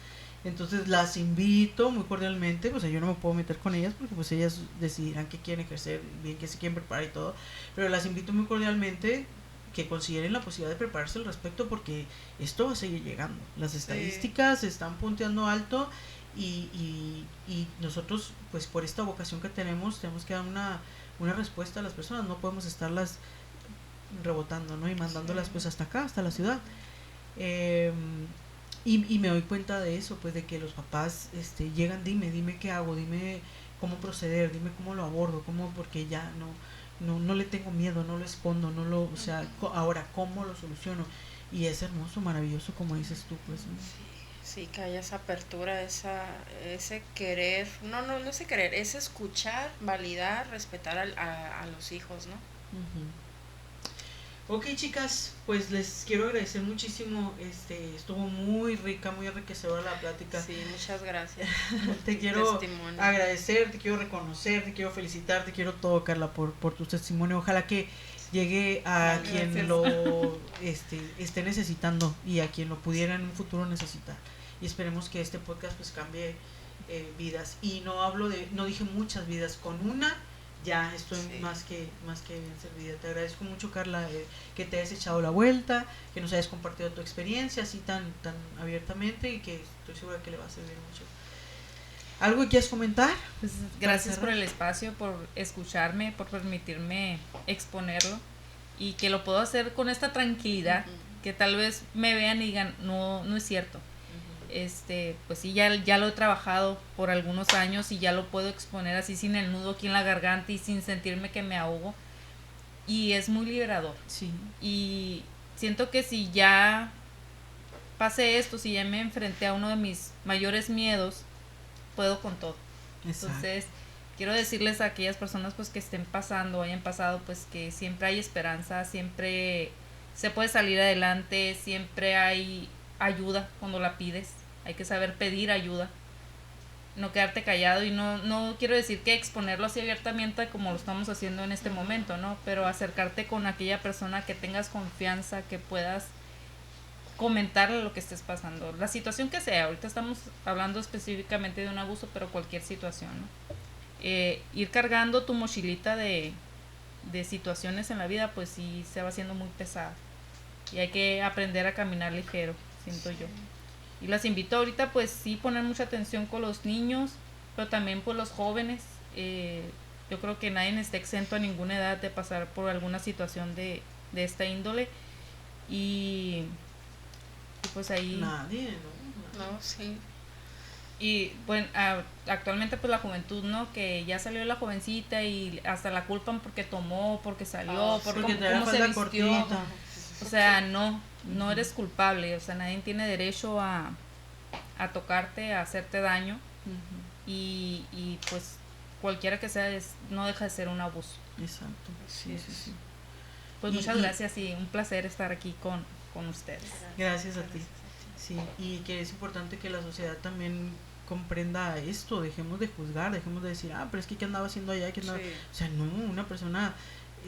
Entonces las invito muy cordialmente, pues yo no me puedo meter con ellas porque pues ellas decidirán qué quieren ejercer, bien que se quieren preparar y todo, pero las invito muy cordialmente que consideren la posibilidad de prepararse al respecto porque esto va a seguir llegando. Las estadísticas están punteando alto y nosotros pues por esta vocación que tenemos que dar una respuesta a las personas, no podemos estarlas rebotando, ¿no? Y mandándolas pues hasta acá, hasta la ciudad. Y me doy cuenta de eso, pues de que los papás llegan, dime qué hago, dime cómo proceder, dime cómo lo abordo, porque ya no le tengo miedo, no lo escondo, o sea, ahora cómo lo soluciono. Y es hermoso, maravilloso, como dices tú, pues. ¿No? Sí, que haya esa apertura, ese querer, no ese querer, es escuchar, validar, respetar a los hijos, ¿no? Uh-huh. Ok, chicas, pues les quiero agradecer muchísimo, estuvo muy rica, muy enriquecedora la plática. Sí, muchas gracias. Te quiero agradecer, te quiero reconocer, te quiero felicitar, te quiero todo, Carla, por tu testimonio. Ojalá que llegue a quien lo esté necesitando y a quien lo pudiera en un futuro necesitar. Y esperemos que este podcast pues cambie vidas. Y no dije muchas vidas, con una ya estoy más que bien servida. Te agradezco mucho, Carla, que te hayas echado la vuelta, que nos hayas compartido tu experiencia así tan abiertamente y que estoy segura que le va a servir mucho. ¿Algo que quieras comentar? Pues gracias por el espacio, por escucharme, por permitirme exponerlo y que lo puedo hacer con esta tranquilidad, que tal vez me vean y digan, no es cierto. Pues sí, ya lo he trabajado por algunos años y ya lo puedo exponer así sin el nudo aquí en la garganta y sin sentirme que me ahogo, y es muy liberador. Sí. Y siento que si ya pasé esto, si ya me enfrenté a uno de mis mayores miedos, puedo con todo. Exacto. Entonces quiero decirles a aquellas personas pues que estén pasando, hayan pasado, pues que siempre hay esperanza, siempre se puede salir adelante, siempre hay ayuda cuando la pides, hay que saber pedir ayuda, no quedarte callado, y no quiero decir que exponerlo así abiertamente como lo estamos haciendo en este momento, ¿no? Pero acercarte con aquella persona que tengas confianza, que puedas comentarle lo que estés pasando, la situación que sea. Ahorita estamos hablando específicamente de un abuso, pero cualquier situación, ¿no? Ir cargando tu mochilita de situaciones en la vida, pues sí se va haciendo muy pesada y hay que aprender a caminar ligero, siento yo. Y las invito ahorita pues sí poner mucha atención con los niños, pero también pues los jóvenes. Yo creo que nadie está exento a ninguna edad de pasar por alguna situación de esta índole, y pues ahí nadie, no, sí. Y bueno, actualmente pues la juventud, ¿no? Que ya salió la jovencita y hasta la culpan porque tomó, porque salió, por cómo se vistió. Cortita. O sea, no eres culpable, o sea, nadie tiene derecho a tocarte, a hacerte daño, y pues cualquiera que sea, no deja de ser un abuso. Exacto, sí. Pues muchas gracias y un placer estar aquí con ustedes. Gracias a ti. Sí, y que es importante que la sociedad también comprenda esto, dejemos de juzgar, dejemos de decir, pero es que ¿qué andaba haciendo allá? O sea, no, una persona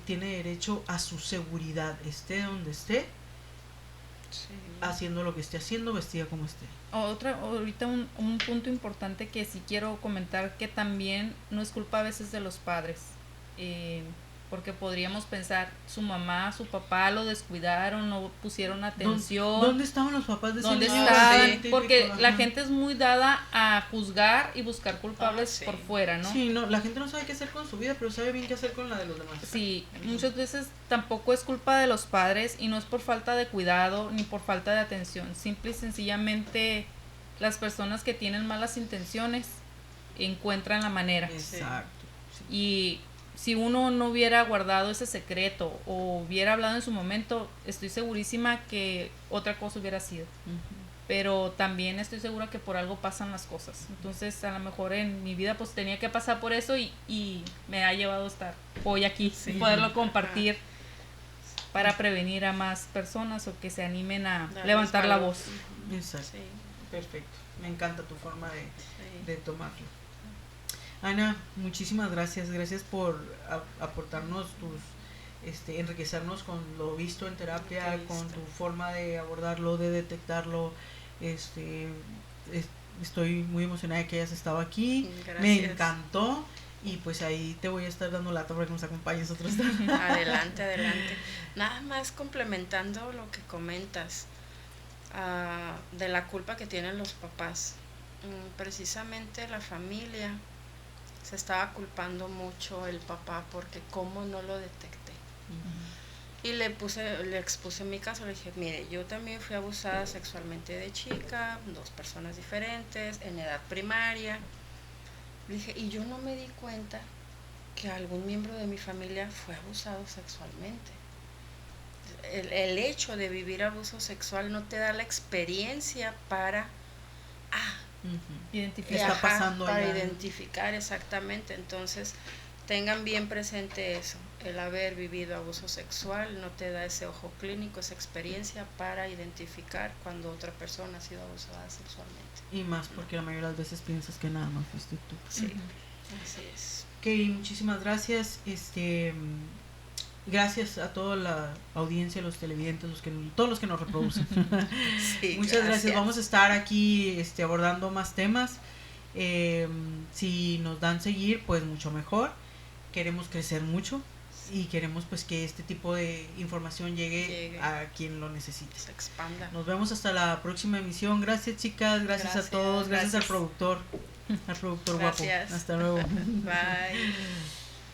tiene derecho a su seguridad, esté donde esté, haciendo lo que esté haciendo, vestida como esté. Ahorita un punto importante que sí quiero comentar, que también no es culpa a veces de los padres. porque podríamos pensar, su mamá, su papá lo descuidaron, no pusieron atención. ¿Dónde estaban los papás de ese ¿Dónde niño? estaban? Sí, Porque típico, la ajá. gente es muy dada a juzgar y buscar culpables Sí. por fuera, ¿no? Sí, no, la gente no sabe qué hacer con su vida, pero sabe bien qué hacer con la de los demás. Sí, muchas veces tampoco es culpa de los padres y no es por falta de cuidado ni por falta de atención. Simple y sencillamente las personas que tienen malas intenciones encuentran la manera. Exacto. Sí. Y si uno no hubiera guardado ese secreto o hubiera hablado en su momento, estoy segurísima que otra cosa hubiera sido. Pero también estoy segura que por algo pasan las cosas. Entonces, a lo mejor en mi vida pues tenía que pasar por eso y me ha llevado a estar hoy aquí, Sí. poderlo compartir para prevenir a más personas o que se animen a Darles levantar la valor. voz. Exacto. Sí, Perfecto. Me encanta tu forma sí. de tomarlo. Ana, muchísimas gracias. Gracias por aportarnos enriquecernos con lo visto en terapia, Lo con visto. tu forma de abordarlo, de detectarlo. Estoy muy emocionada de que hayas estado aquí. Gracias. Me encantó. Y pues ahí te voy a estar dando lata para que nos acompañes otros días. Adelante, adelante. Nada más complementando lo que comentas de la culpa que tienen los papás. Precisamente la familia se estaba culpando mucho el papá porque cómo no lo detecté. Y le expuse mi caso, le dije, mire, yo también fui abusada sexualmente de chica, 2 personas diferentes, en edad primaria. Le dije, y yo no me di cuenta que algún miembro de mi familia fue abusado sexualmente. El hecho de vivir abuso sexual no te da la experiencia para Identificar. Está pasando para allá. identificar exactamente. Entonces tengan bien presente eso, el haber vivido abuso sexual no te da ese ojo clínico, esa experiencia para identificar cuando otra persona ha sido abusada sexualmente. Y más porque la mayoría de las veces piensas que nada más fuiste tú. Sí, así es. Ok, muchísimas gracias. Gracias a toda la audiencia, los televidentes, todos los que nos reproducen. Sí, Muchas gracias. Vamos a estar aquí abordando más temas. Si nos dan seguir, pues mucho mejor. Queremos crecer mucho y queremos pues que este tipo de información llegue a quien lo necesite. Se expanda. Nos vemos hasta la próxima emisión. Gracias, chicas. Gracias a todos. Gracias al productor. Al productor guapo. Gracias. Hasta luego. Bye.